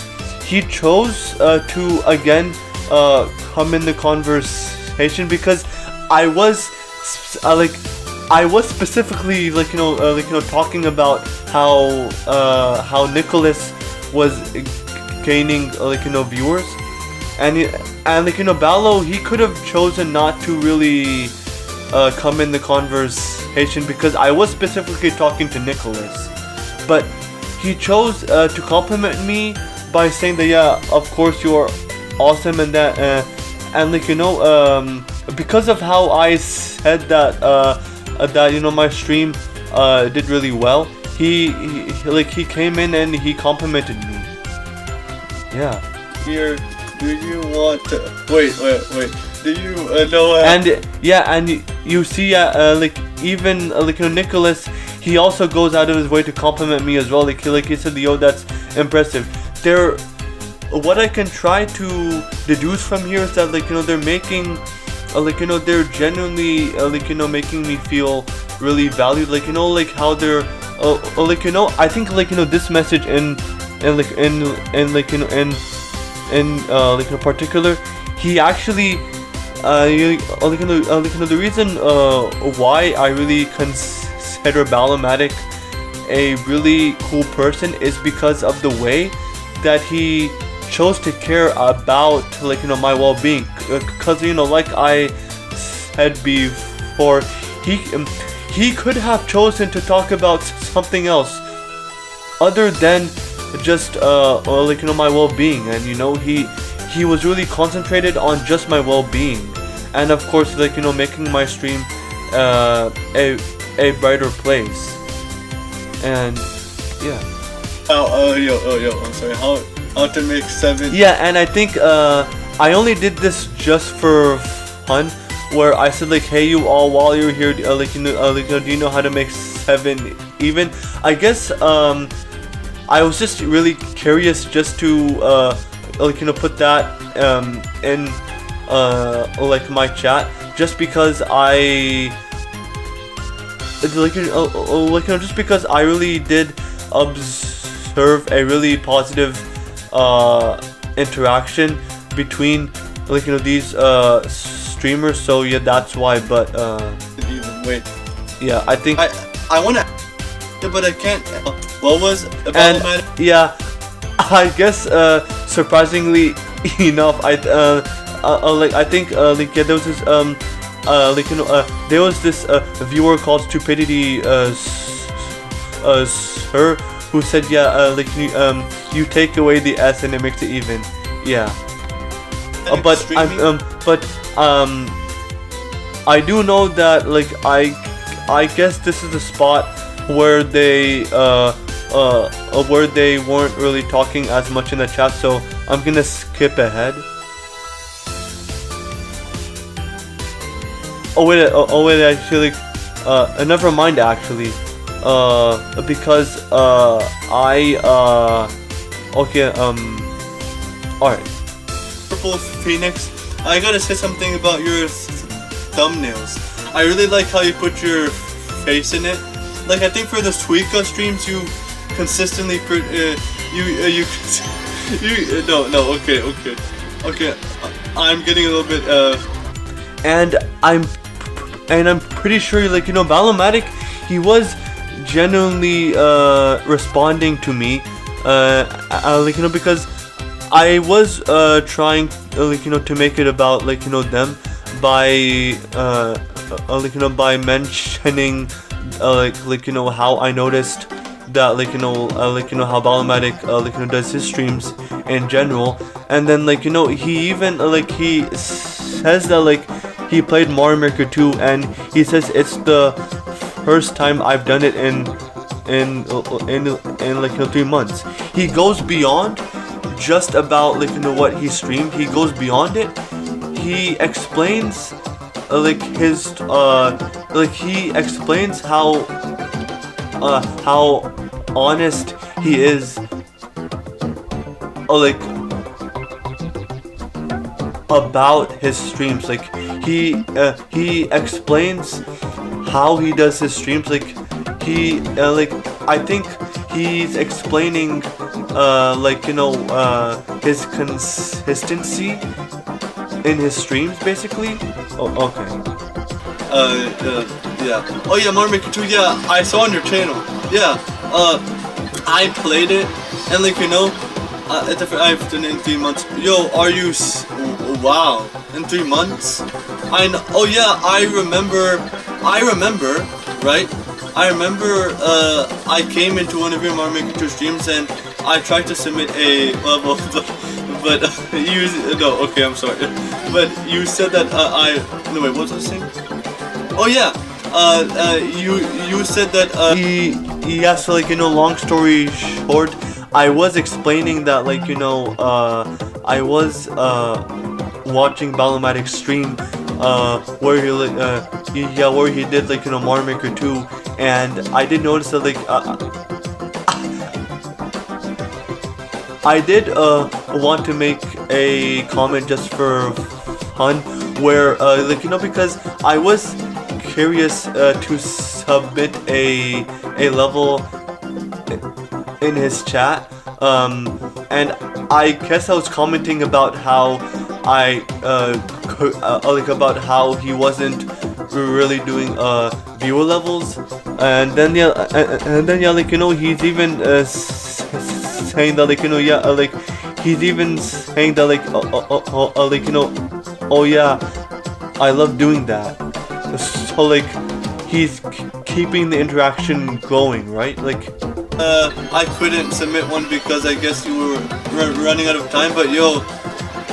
he chose to again come in the conversation because I was specifically like, you know, talking about how Nicholas was gaining like, you know, viewers, and like, you know, Ballo, he could have chosen not to really come in the conversation because I was specifically talking to Nicholas, but he chose to compliment me by saying that, yeah, of course you are awesome, and that and like, you know, because of how I said that that, you know, my stream did really well, he came in and he complimented me. Yeah. Here, do you want to wait? Do you know? And yeah, and you see, like, even like, you know, Nicholas, he also goes out of his way to compliment me as well. Like he said, yo, that's impressive. What I can try to deduce from here is that, like, you know, they're making, like, you know, they're genuinely, like, you know, making me feel really valued. Like, you know, like how they're, like, you know, I think, like, you know, this message like, like, you know, like, in particular, he actually, like, you know, the reason why I really consider Ballomatic a really cool person is because of the way that he chose to care about, like, you know, my well-being. Because, you know, like I said before, he could have chosen to talk about something else other than just like, you know, my well-being, and, you know, he was really concentrated on just my well-being, and of course, like, you know, making my stream a brighter place. And yeah. Yo, I'm sorry. How to make 7? Yeah, and I think I only did this just for fun, where I said, like, hey, you all, while you're here, like, you know, do you know how to make 7 even? I guess I was just really curious just to like, you know, put that in like my chat, just because I like, you know, just because I really did observe a really positive interaction between, like, you know, these streamers. So yeah, that's why. But wait, yeah, I think I wanna, but I can't. What was and yeah, I guess surprisingly enough, like, I think like, yeah, there was this like, you know, there was this viewer called Stupidity Sir, who said, yeah, like, you take away the S and it makes it even. Yeah. But I do know that, like, I guess this is the spot where they weren't really talking as much in the chat, so I'm gonna skip ahead. Oh wait, actually, never mind, actually, because okay, alright. PurplePhoenix, I gotta say something about your thumbnails. I really like how you put your face in it. Like, I think for the Suika streams, you consistently okay. I'm getting a little bit and I'm pretty sure, like, you know, Ballomatic, he was genuinely responding to me, like, you know, because I was trying, like, you know, to make it about, like, you know, them by like, you know, by mentioning like, you know, how I noticed that, like, you know, how Ballomatic, like, you know, does his streams in general. And then, like, you know, he even, like, he says that, like, he played Mario Maker 2, and he says it's the first time I've done it in like, you know, 3 months. He goes beyond just about like what he streamed. He goes beyond it. He explains like his he explains how honest he is like about his streams. Like he explains how he does his streams. Like he I think he's explaining his consistency in his streams basically. Oh, okay. Yeah. Oh yeah, Mario Maker 2. Yeah, I saw on your channel. Yeah. I played it, and like I've done it in 3 months. Yo, are you? Wow, in 3 months? I know. Oh yeah, I remember. Right? I remember. I came into one of your Mario Maker 2 streams, and I tried to submit a level, but you no. Okay, I'm sorry. But you said that no wait, what was I saying? Oh yeah. You said that yeah, so like long story short, I was explaining that like I was watching Ballomatic stream where he did like Mario Maker 2, and I did notice that like I did want to make a comment just for fun, where because I was curious to submit a level in his chat, and I guess I was commenting about how about how he wasn't really doing viewer levels, and then he's even saying that he's even saying that oh yeah, I love doing that. So like he's keeping the interaction going, right? Like I couldn't submit one because I guess you were running out of time. But yo,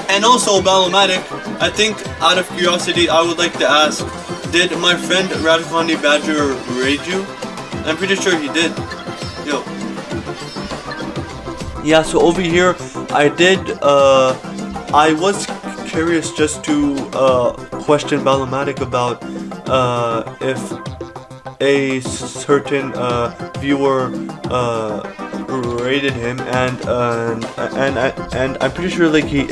and also Ballomatic, I think out of curiosity I would like to ask, did my friend Radical Honey Badger raid you? I'm pretty sure he did. Yo. Yeah, so over here I did I was curious just to question Ballomatic about if a certain viewer rated him, and I'm pretty sure like he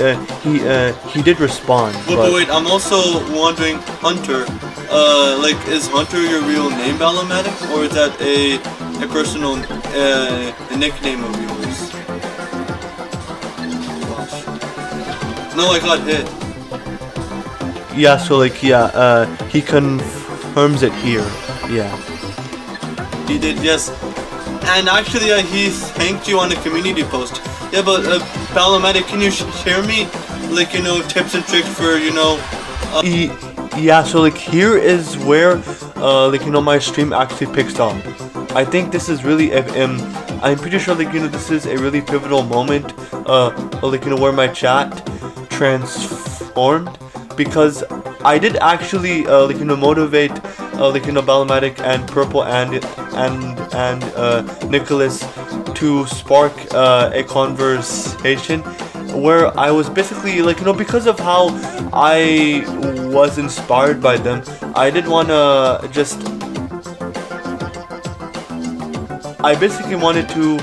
did respond. But wait, I'm also wondering, Hunter, like is Hunter your real name, Ballomatic, or is that a personal nickname of yours? Gosh. No, I got hit. Yeah, so like he confirms it here. Yeah. He did, yes. And actually, he thanked you on a community post. Yeah, but Ballomatic, can you share me, like tips and tricks for yeah, so like here is where my stream actually picks up. I think this is really I'm pretty sure like this is a really pivotal moment where my chat transformed, because I did actually motivate Ballomatic and Purple and Nicholas to spark a conversation where I was basically because of how I was inspired by them, I did wanna I basically wanted to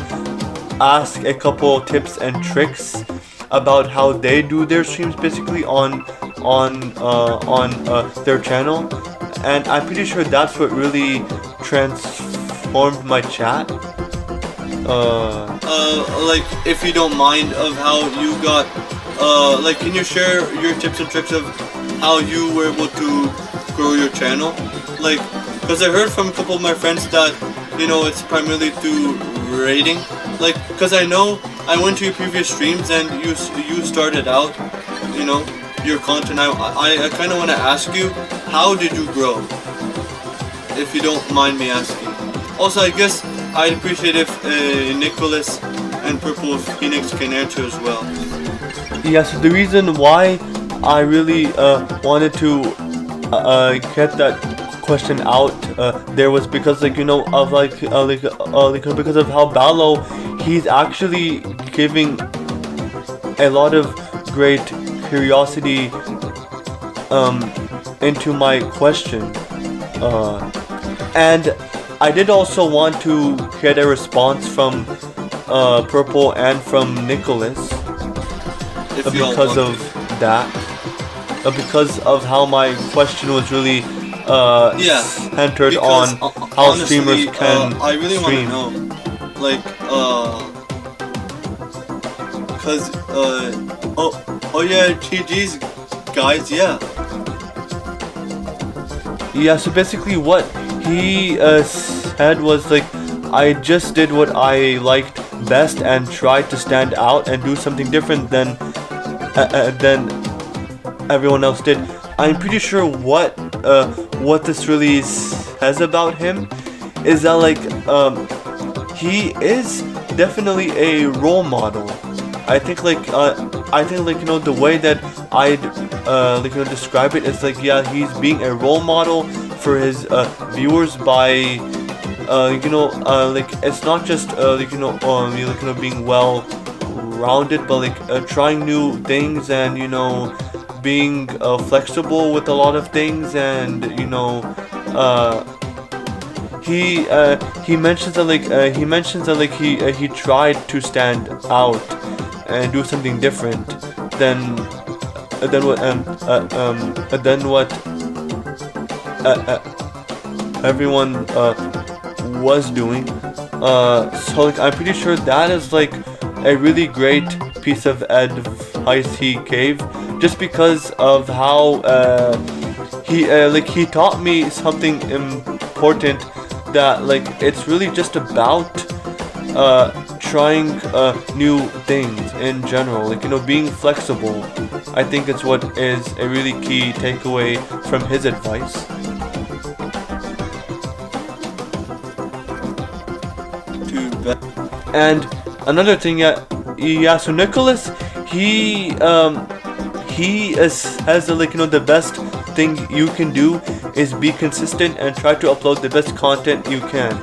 ask a couple tips and tricks about how they do their streams basically on their channel, and I'm pretty sure that's what really transformed my chat. Like if you don't mind, of how you got can you share your tips and tricks of how you were able to grow your channel? Like, because I heard from a couple of my friends that it's primarily through rating. Like, because I know I went to your previous streams and you started out your content. I kind of want to ask you, how did you grow, if you don't mind me asking? Also, I guess I'd appreciate if Nicholas and PurplePhoenix can answer as well. Yeah, so the reason why I really wanted to get that question out there was because because of how Ballo, he's actually giving a lot of great curiosity into my question, and I did also want to get a response from Purple and from Nicholas because of that, because of how my question was really centered on how honestly, streamers can I really stream. want to know, like, cause oh yeah, GG's guys, yeah. Yeah, so basically what he said was like, I just did what I liked best and tried to stand out and do something different than everyone else did. I'm pretty sure what this really says about him is that like he is definitely a role model. I think like you know, the way that I'd like, you know, describe it is like, yeah, he's being a role model for his viewers by you know, like, it's not just like, you know, being well rounded, but like trying new things and, you know, being flexible with a lot of things, and you know, he mentions that like he tried to stand out and do something different than what everyone was doing. So like, I'm pretty sure that is like a really great piece of advice he gave, just because of how he taught me something important, that like it's really just about trying new things in general, like, you know, being flexible. I think it's what is a really key takeaway from his advice. And another thing, yeah, so Nicholas, he says that, like, you know, the best thing you can do is be consistent and try to upload the best content you can.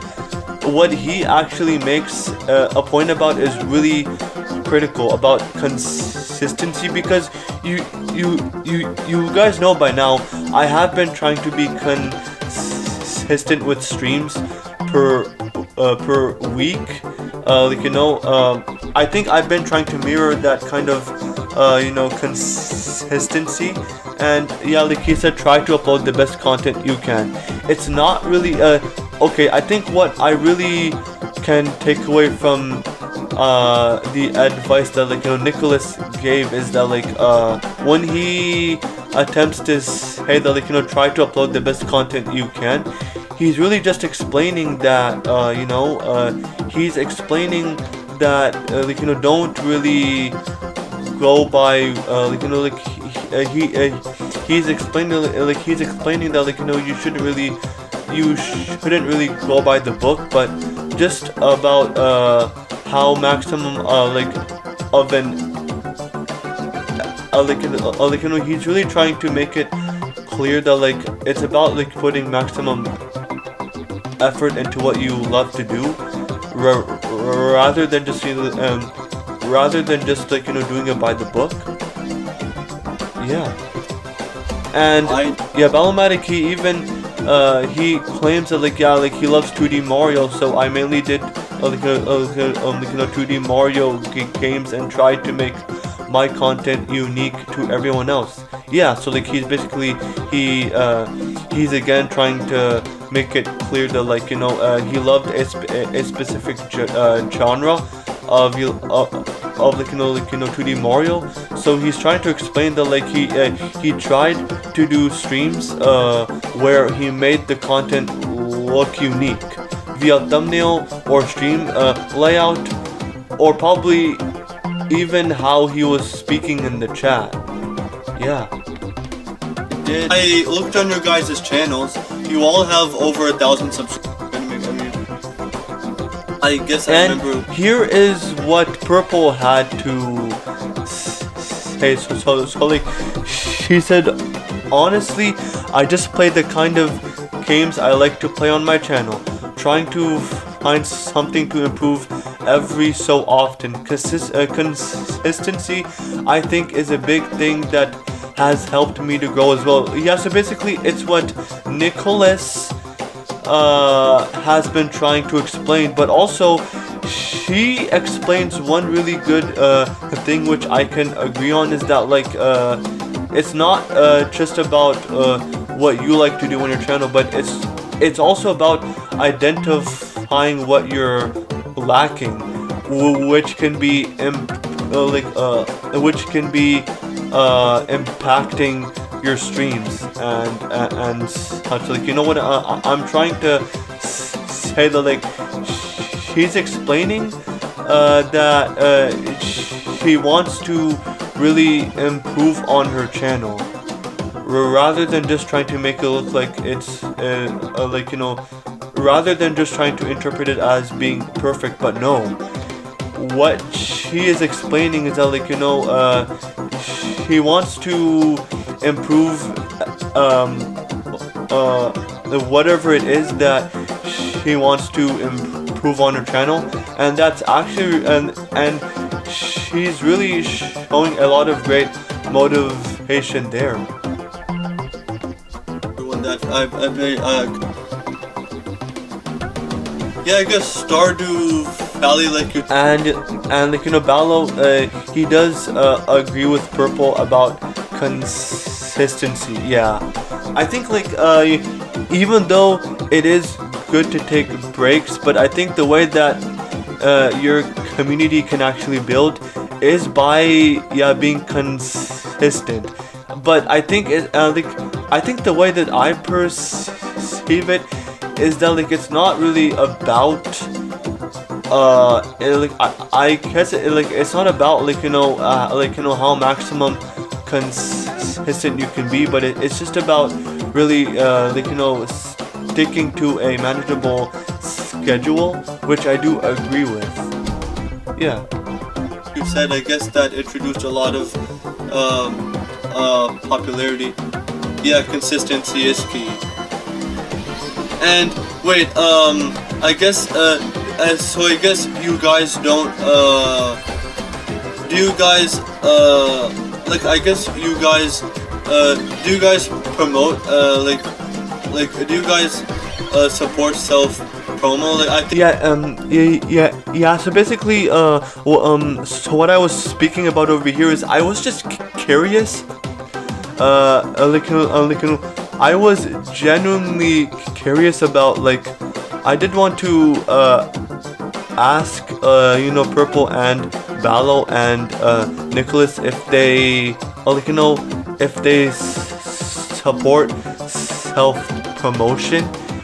What he actually makes a point about is really critical about consistency, because you guys know by now I have been trying to be consistent with streams per week. Like, you know, I think I've been trying to mirror that kind of you know, consistency. And yeah, like he said, try to upload the best content you can. It's not really okay, I think what I really can take away from the advice that, like, you know, Nicholas gave is that, like, when he attempts to say that, like, you know, try to upload the best content you can, he's really just explaining that you know, he's explaining that like, you know, don't really go by like, you know, like he's explaining that, like, you know, you shouldn't really go by the book, but just about how maximum like of an like, you know, he's really trying to make it clear that, like, it's about, like, putting maximum effort into what you love to do, rather than just like, you know, doing it by the book. Yeah. And yeah, Ballomatic, he even he claims that, like, yeah, like, he loves 2D Mario, so I mainly did like, you know, 2D Mario games and tried to make my content unique to everyone else. Yeah, so like, he's basically he's again trying to make it clear that, like, you know, he loved a specific genre of like, you know, 2D Mario. So he's trying to explain that, like, he tried to do streams where he made the content look unique via thumbnail or stream layout, or probably even how he was speaking in the chat. Yeah. I looked on your guys' channels. You all have over 1,000 subscribers. I guess I remember. Here is what Purple had to say. So like, she said, honestly, I just play the kind of games I like to play on my channel, trying to find something to improve every so often. Consistency, I think, is a big thing that has helped me to grow as well. Yeah, so basically it's what Nicholas has been trying to explain, but also she explains one really good thing which I can agree on, is that like it's not just about what you like to do on your channel, but it's also about identifying what you're lacking, which can be impacting your streams and such. Like, you know what I'm trying to say, that like she's explaining that she wants to really improve on her channel, rather than just trying to make it look like it's like, you know, rather than just trying to interpret it as being perfect. But no, what she is explaining is that, like, you know, she wants to improve whatever it is that she wants to improve on her channel, and that's actually and she's really showing a lot of great motivation there. Yeah, I guess Stardew Valley, like you. And like, you know, Ballo, he does agree with Purple about consistency. Yeah, I think like even though it is good to take breaks, but I think the way that your community can actually build is by being consistent. But I think I think the way that I perceive it is that like it's not really about I guess it's not about like, you know, how maximum consistent you can be, but it's just about really like, you know, sticking to a manageable schedule, which I do agree with. Yeah. You said, I guess that introduced a lot of popularity. Yeah, consistency is key. And wait, I guess so I guess you guys don't do you guys like, I guess you guys do you guys promote like do you guys support self promo? Like, I think yeah. So basically, so what I was speaking about over here is I was just curious. I was genuinely curious about, like, I did want to ask you know, Purple and Ballo and Nicholas if they if they support self promotion.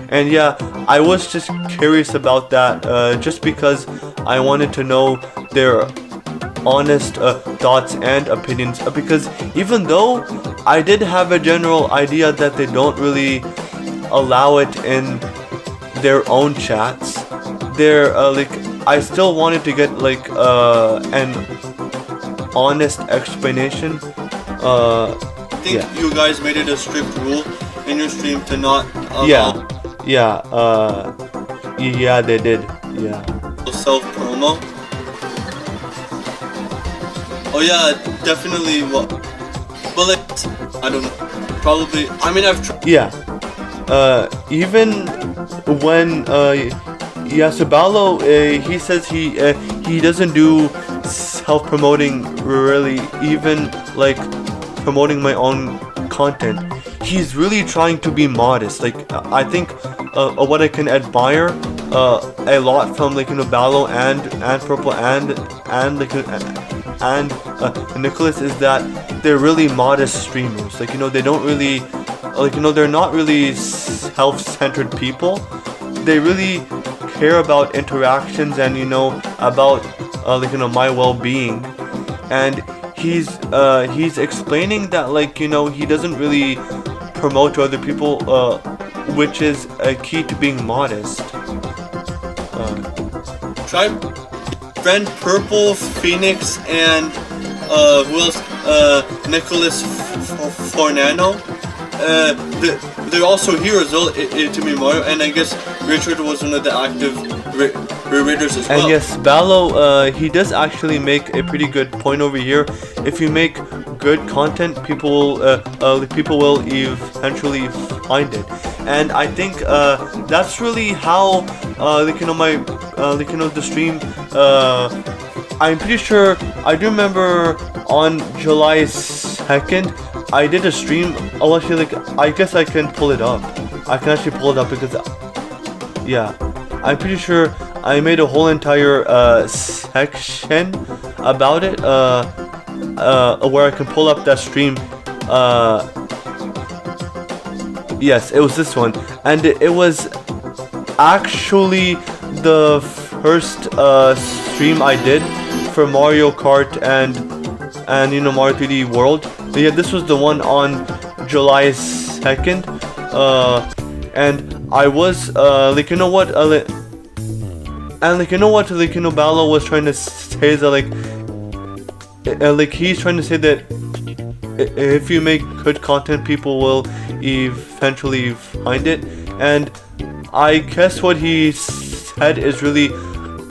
And yeah, I was just curious about that, just because I wanted to know their honest thoughts and opinions, because even though I did have a general idea that they don't really allow it in their own chats, they're like, I still wanted to get like an honest explanation. I think you guys made it a strict rule in your stream to not allow yeah, they did. Yeah. Self promo. Oh yeah, definitely. But like, I don't know. Probably. I mean, I've tried. Yeah. Even when Ballo, he says he doesn't do self promoting really, even like promoting my own content. He's really trying to be modest. Like, I think what I can admire a lot from, like, you know, Ballo and Purple and like and Nicholas is that they're really modest streamers. Like, you know, they don't really, like, you know, they're not really self-centered people. They really care about interactions and, you know, about like, you know, my well-being. And he's explaining that, like, you know, he doesn't really promote to other people, which is a key to being modest. Try friend PurplePhoenix and who else? Nicholas Fornaro. They're also here as well to me, Mario, and I guess Richard was one of the active readers as well. And yes, Ballo, he does actually make a pretty good point over here. If you make good content, people will eventually find it. And I think that's really how the stream. I'm pretty sure I do remember on July 2nd I did a stream. Oh, actually, I guess I can pull it up. I can actually pull it up because yeah, I'm pretty sure I made a whole entire section about it where I can pull up that stream. Yes, it was this one, and it was actually the first stream I did for Mario Kart and Mario 3D World. But yeah, this was the one on July 2nd, and I was Ballo was trying to say is that he's trying to say that if you make good content, people will eventually find it. And I guess what he said is really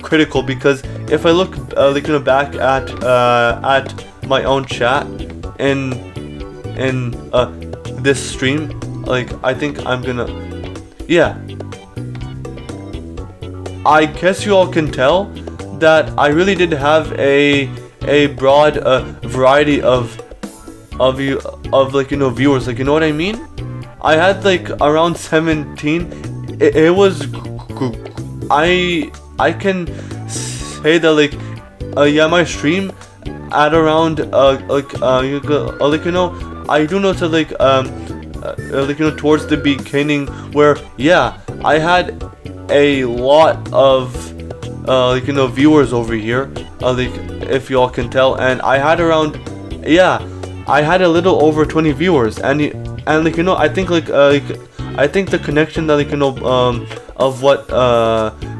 critical, because if I look back at my own chat in this stream, I think I'm gonna, yeah, I guess you all can tell that I really did have a broad variety of viewers, you know what I mean? I had around 17. It was I can say that yeah, my stream at around I do know to towards the beginning where, yeah, I had a lot of viewers over here, if y'all can tell, and I had around, yeah, I had a little over 20 viewers, and I think I think the connection that of what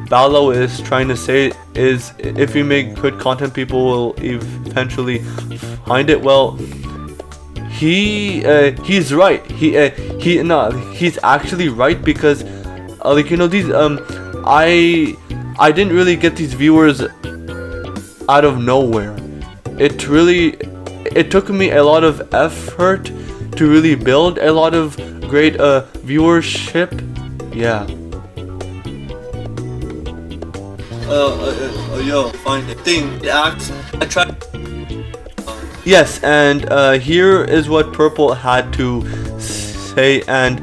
Ballo is trying to say is, if you make good content, people will eventually find it. Well, he's right. He's actually right, because these I didn't really get these viewers out of nowhere. It took me a lot of effort to really build a lot of great viewership. Yeah. Yo, find the thing. I tried. Yes, and here is what Purple had to say, and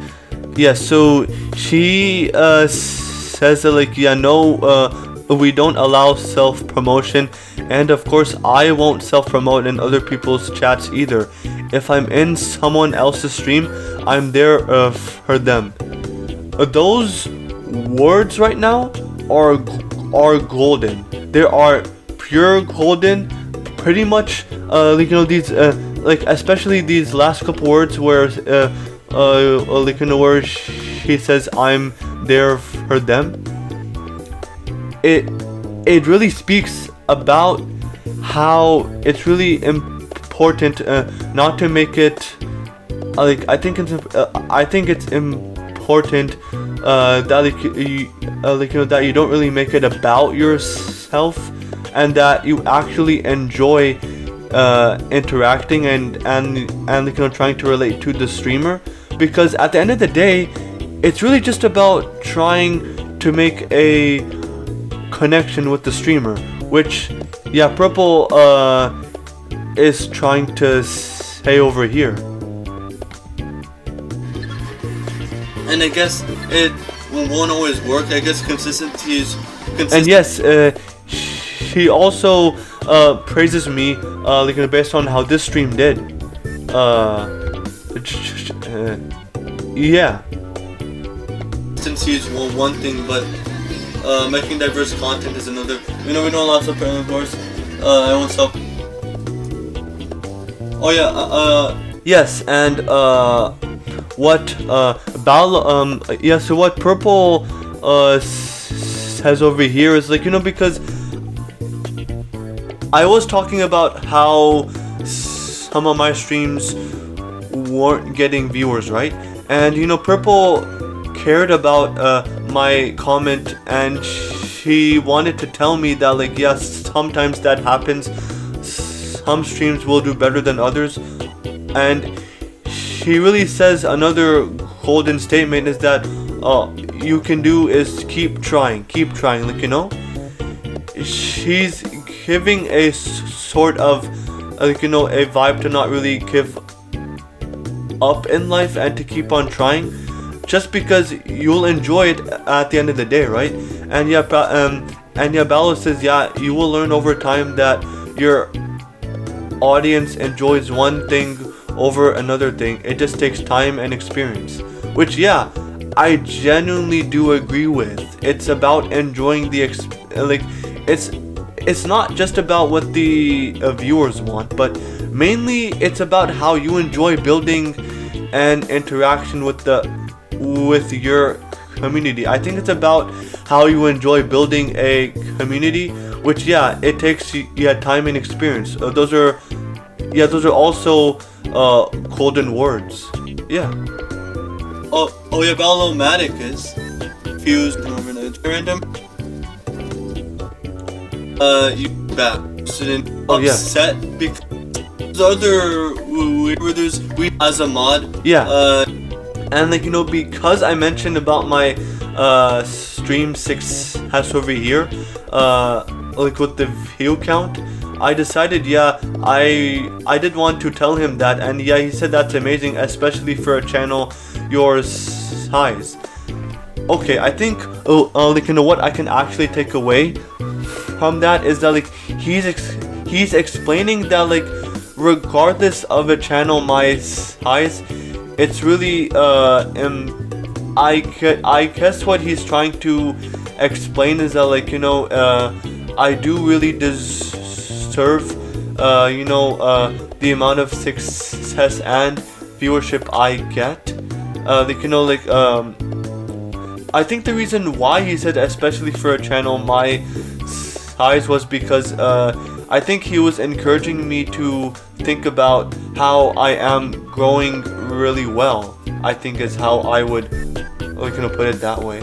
yeah, so she says that yeah, no, we don't allow self-promotion, and of course I won't self-promote in other people's chats either. If I'm in someone else's stream, I'm there for them. Those words right now are golden. They are pure golden. Pretty much, these especially these last couple words where where she says I'm there for them. It really speaks about how it's really important not to make it I think it's important that that you don't really make it about yourself, and that you actually enjoy interacting and trying to relate to the streamer, because at the end of the day, it's really just about trying to make a connection with the streamer, which, yeah, Purple is trying to say over here. And I guess it won't always work. I guess consistency is consistent. And yes, she also praises me based on how this stream did. Yeah. Consistency is one thing, but making diverse content is another. We know lots of of course. I want stuff. Oh yeah. Yes, and what so what Purple says over here is because I was talking about how some of my streams weren't getting viewers, right? And Purple cared about my comment, and he wanted to tell me that like yes, sometimes that happens. Some streams will do better than others, and he really says another golden statement is that you can do is keep trying, like, you know. She's giving a sort of like, you know, a vibe to not really give up in life and to keep on trying, just because you'll enjoy it at the end of the day, right? And yeah, Ballo says yeah, you will learn over time that your audience enjoys one thing over another thing. It just takes time and experience, which yeah, I genuinely do agree with. It's about enjoying the it's not just about what the viewers want, but mainly it's about how you enjoy building an interaction with your community. I think it's about how you enjoy building a community, which yeah, it takes time and experience. Those are also golden words. Yeah. Oh yeah, Ballomatic is fused random. You back. Upset because other we as a mod. Yeah. And like, you know, because I mentioned about my stream success over here, like with the view count, I decided yeah, I did want to tell him that, and yeah, he said that's amazing, especially for a channel your size. Okay, I think like, you know what I can actually take away from that is that like he's explaining that like regardless of a channel my size, it's really I guess what he's trying to explain is that like, you know, I do really deserve you know, the amount of success and viewership I get. Like, you know, like I think the reason why he said especially for a channel my size was because I think he was encouraging me to think about how I am growing really well. I think is how I would, like, you know, put it that way.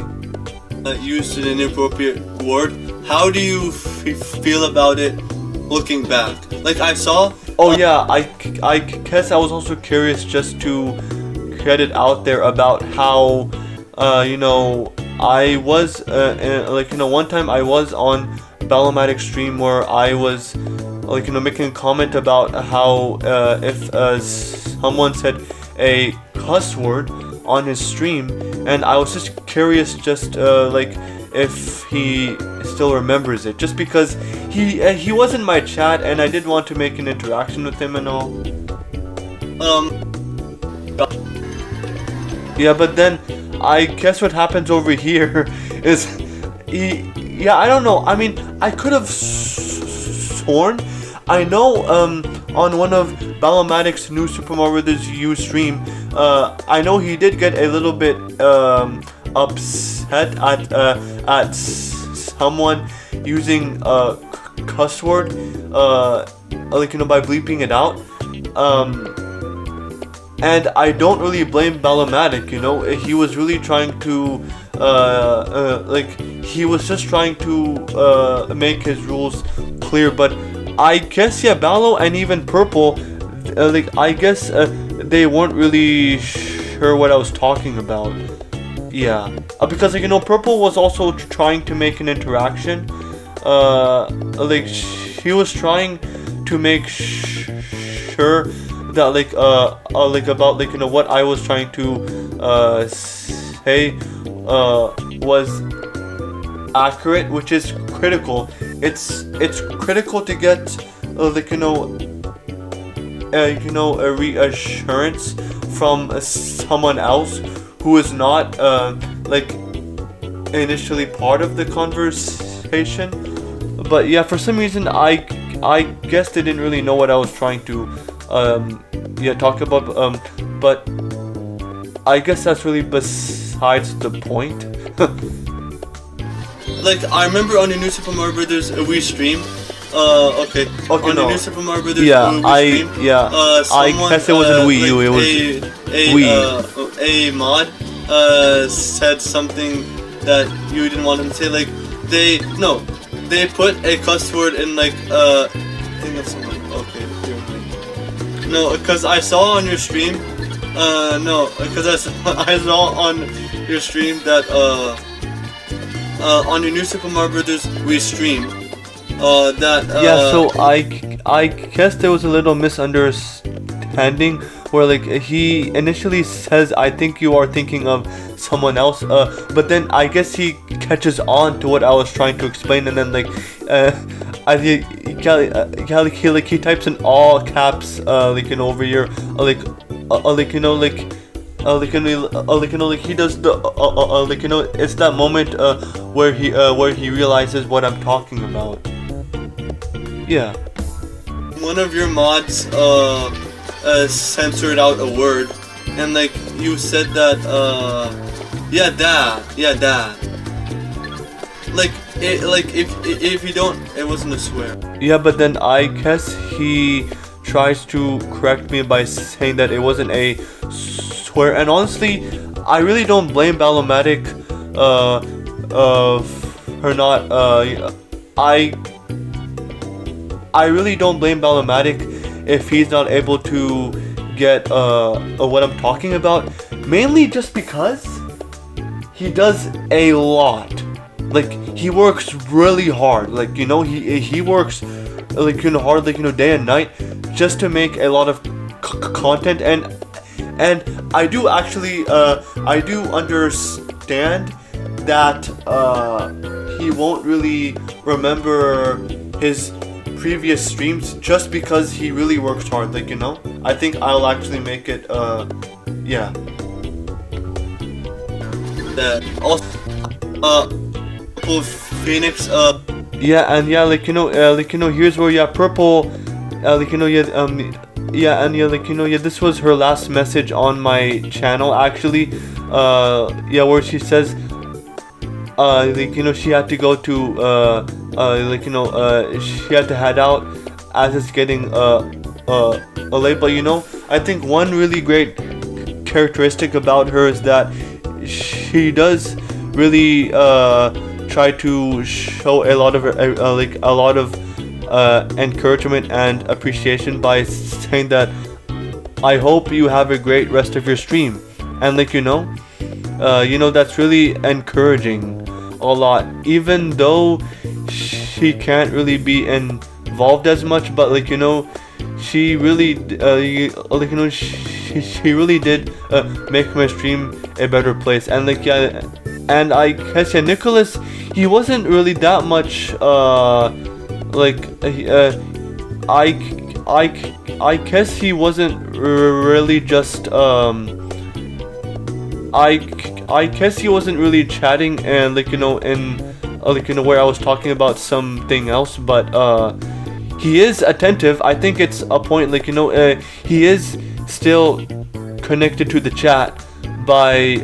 Used an inappropriate word. How do you feel about it looking back? Like I saw. Oh yeah, I guess I was also curious just to get it out there about how you know, I was like, you know, one time I was on Ballomatic stream where I was like, you know, making a comment about how if someone said a cuss word on his stream, and I was just curious just like if he still remembers it, just because he was in my chat and I did want to make an interaction with him and all. Yeah, but then I guess what happens over here is yeah, I don't know. I mean, I could have sworn. I know on one of Ballomatic's new Super Mario Bros. U stream, I know he did get a little bit upset at someone using a cuss word, like, you know, by bleeping it out. And I don't really blame Ballomatic, you know. He was really trying to like, he was just trying to make his rules clear. But I guess yeah, Ballo and even Purple, like, I guess they weren't really sure what I was talking about. Yeah, because, like, you know, Purple was also trying to make an interaction. Like, he was trying to make sure that like about, like, you know, what I was trying to say was accurate, which is critical. It's critical to get like, you know, a reassurance from someone else who is not like initially part of the conversation. But yeah, for some reason I guess they didn't really know what I was trying to yeah, talk about, but I guess that's really besides the point. Like, I remember on the new Super Mario Brothers Wii stream. Okay. On the new Super Mario Brothers Wii stream. I guess it wasn't Wii U. It was Wii. A mod said something that you didn't want him to say. Like, they put a cuss word in like think of someone. Okay, no, because I saw on your stream. No, because I saw on your stream that on your new Super Mario Brothers restream that yeah, so I guess there was a little misunderstanding where like he initially says, I think you are thinking of someone else, but then I guess he catches on to what I was trying to explain, and then like he types in all caps like, you know, over here, like you know, like he does the like, you know, it's that moment where he realizes what I'm talking about. Yeah. One of your mods censored out a word, and like you said that yeah dad. Like if you don't, it wasn't a swear. Yeah, but then I guess he tries to correct me by saying that it wasn't a swear, and honestly, I really don't blame Ballomatic for not I really don't blame Ballomatic if he's not able to get what I'm talking about, mainly just because he does a lot. Like, he works really hard. Like, you know, he works like, you know, hard, like, you know, day and night just to make a lot of content, and I do actually I do understand that he won't really remember his previous streams just because he really works hard, like, you know. I think I'll actually make it yeah. That also PurplePhoenix yeah, and yeah, like, you know, here's where, yeah, Purple like, you know, yeah, yeah, and yeah, like, you know, yeah, this was her last message on my channel actually, yeah, where she says like, you know, she had to go to like, you know, she had to head out as it's getting late. But, you know, I think one really great characteristic about her is that she does really try to show a lot of like a lot of encouragement and appreciation by saying that I hope you have a great rest of your stream, and like, you know, that's really encouraging a lot, even though she can't really be involved as much, but like, you know, she really like, you know, she really did make my stream a better place. And like, yeah, and I guess, yeah, Nicholas, he wasn't really that much like I guess he wasn't really just I guess he wasn't really chatting and like, you know, in like, you know, where I was talking about something else, but he is attentive. I think it's a point, like, you know, he is still connected to the chat by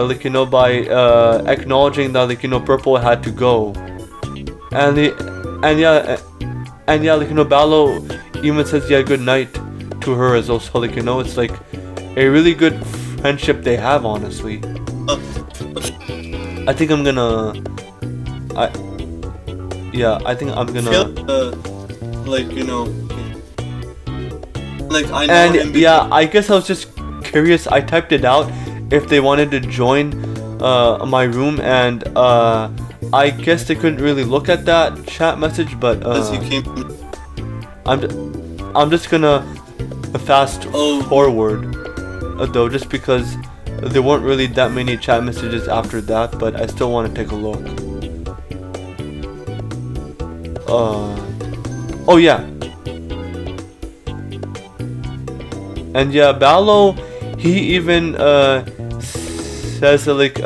like, you know, by acknowledging that, like, you know, Purple had to go, and yeah, like, you know, Ballo even says, yeah, good night to her as well. So, like, you know, it's like a really good friendship they have, honestly. I think I'm gonna I think I'm gonna like, you know, like, I know. And yeah, I guess I was just curious. I typed it out if they wanted to join my room, and I guess they couldn't really look at that chat message, but I'm just gonna fast forward though, just because there weren't really that many chat messages after that, but I still want to take a look. Oh yeah, and yeah, Ballo, he even says that, like,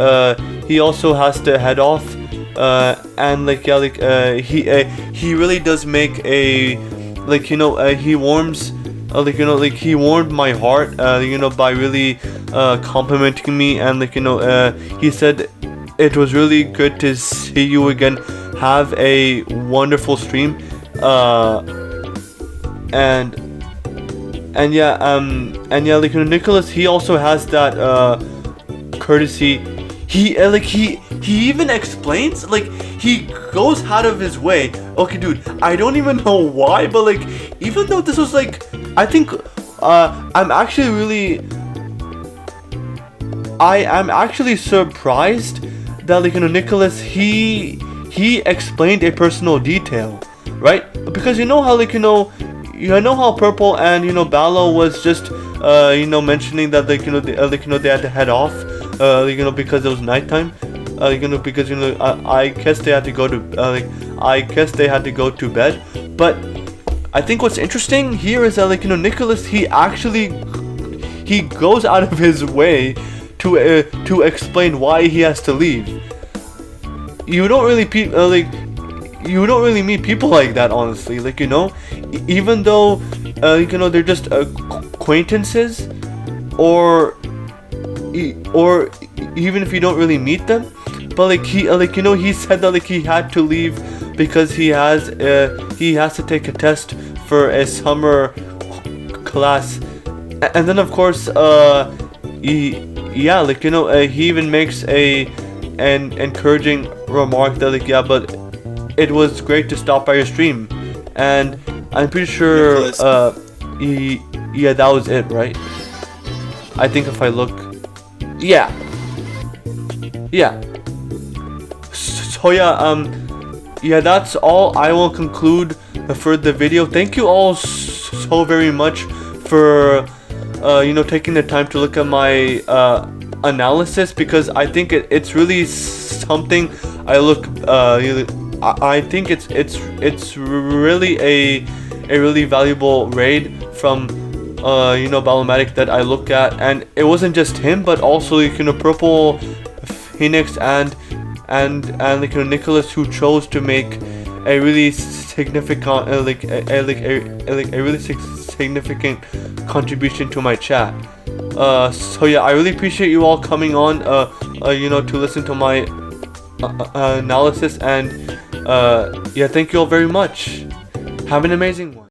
he also has to head off, and like, yeah, like, he really does make a, like, you know, he warms, like, you know, like, he warmed my heart, you know, by really complimenting me, and like, you know, he said it was really good to see you again. Have a wonderful stream, and yeah, like, you know, Nicholas, he also has that courtesy. He like, he even explains, like, he goes out of his way. Okay, dude, I don't even know why, but like, even though this was like, I think, I'm actually surprised that, like, Nicholas, he explained a personal detail, right? Because you know how, like, you know how Purple and Ballo was just mentioning that, like, they had to head off, because it was nighttime, because I guess they had to go to bed. But I think what's interesting here is that, like, Nicholas, he goes out of his way to explain why he has to leave. You don't really meet people like that, honestly. Like, even though they're just acquaintances, or even if you don't really meet them. But like, he said that, like, he had to leave because he has to take a test for a summer class. And then, of course, he even makes an encouraging remark that, like, yeah, but it was great to stop by your stream. And I'm pretty sure that was it, right? I think if I look, yeah. So yeah, that's all. I will conclude for the video. Thank you all so very much for taking the time to look at my analysis, because I think it's really something. I think it's really a really valuable raid from Ballomatic that I look at. And it wasn't just him, but also, like, PurplePhoenix and like, Nicholas, who chose to make a really significant significant contribution to my chat. So yeah, I really appreciate you all coming on to listen to my analysis. And yeah, thank you all very much. Have an amazing one.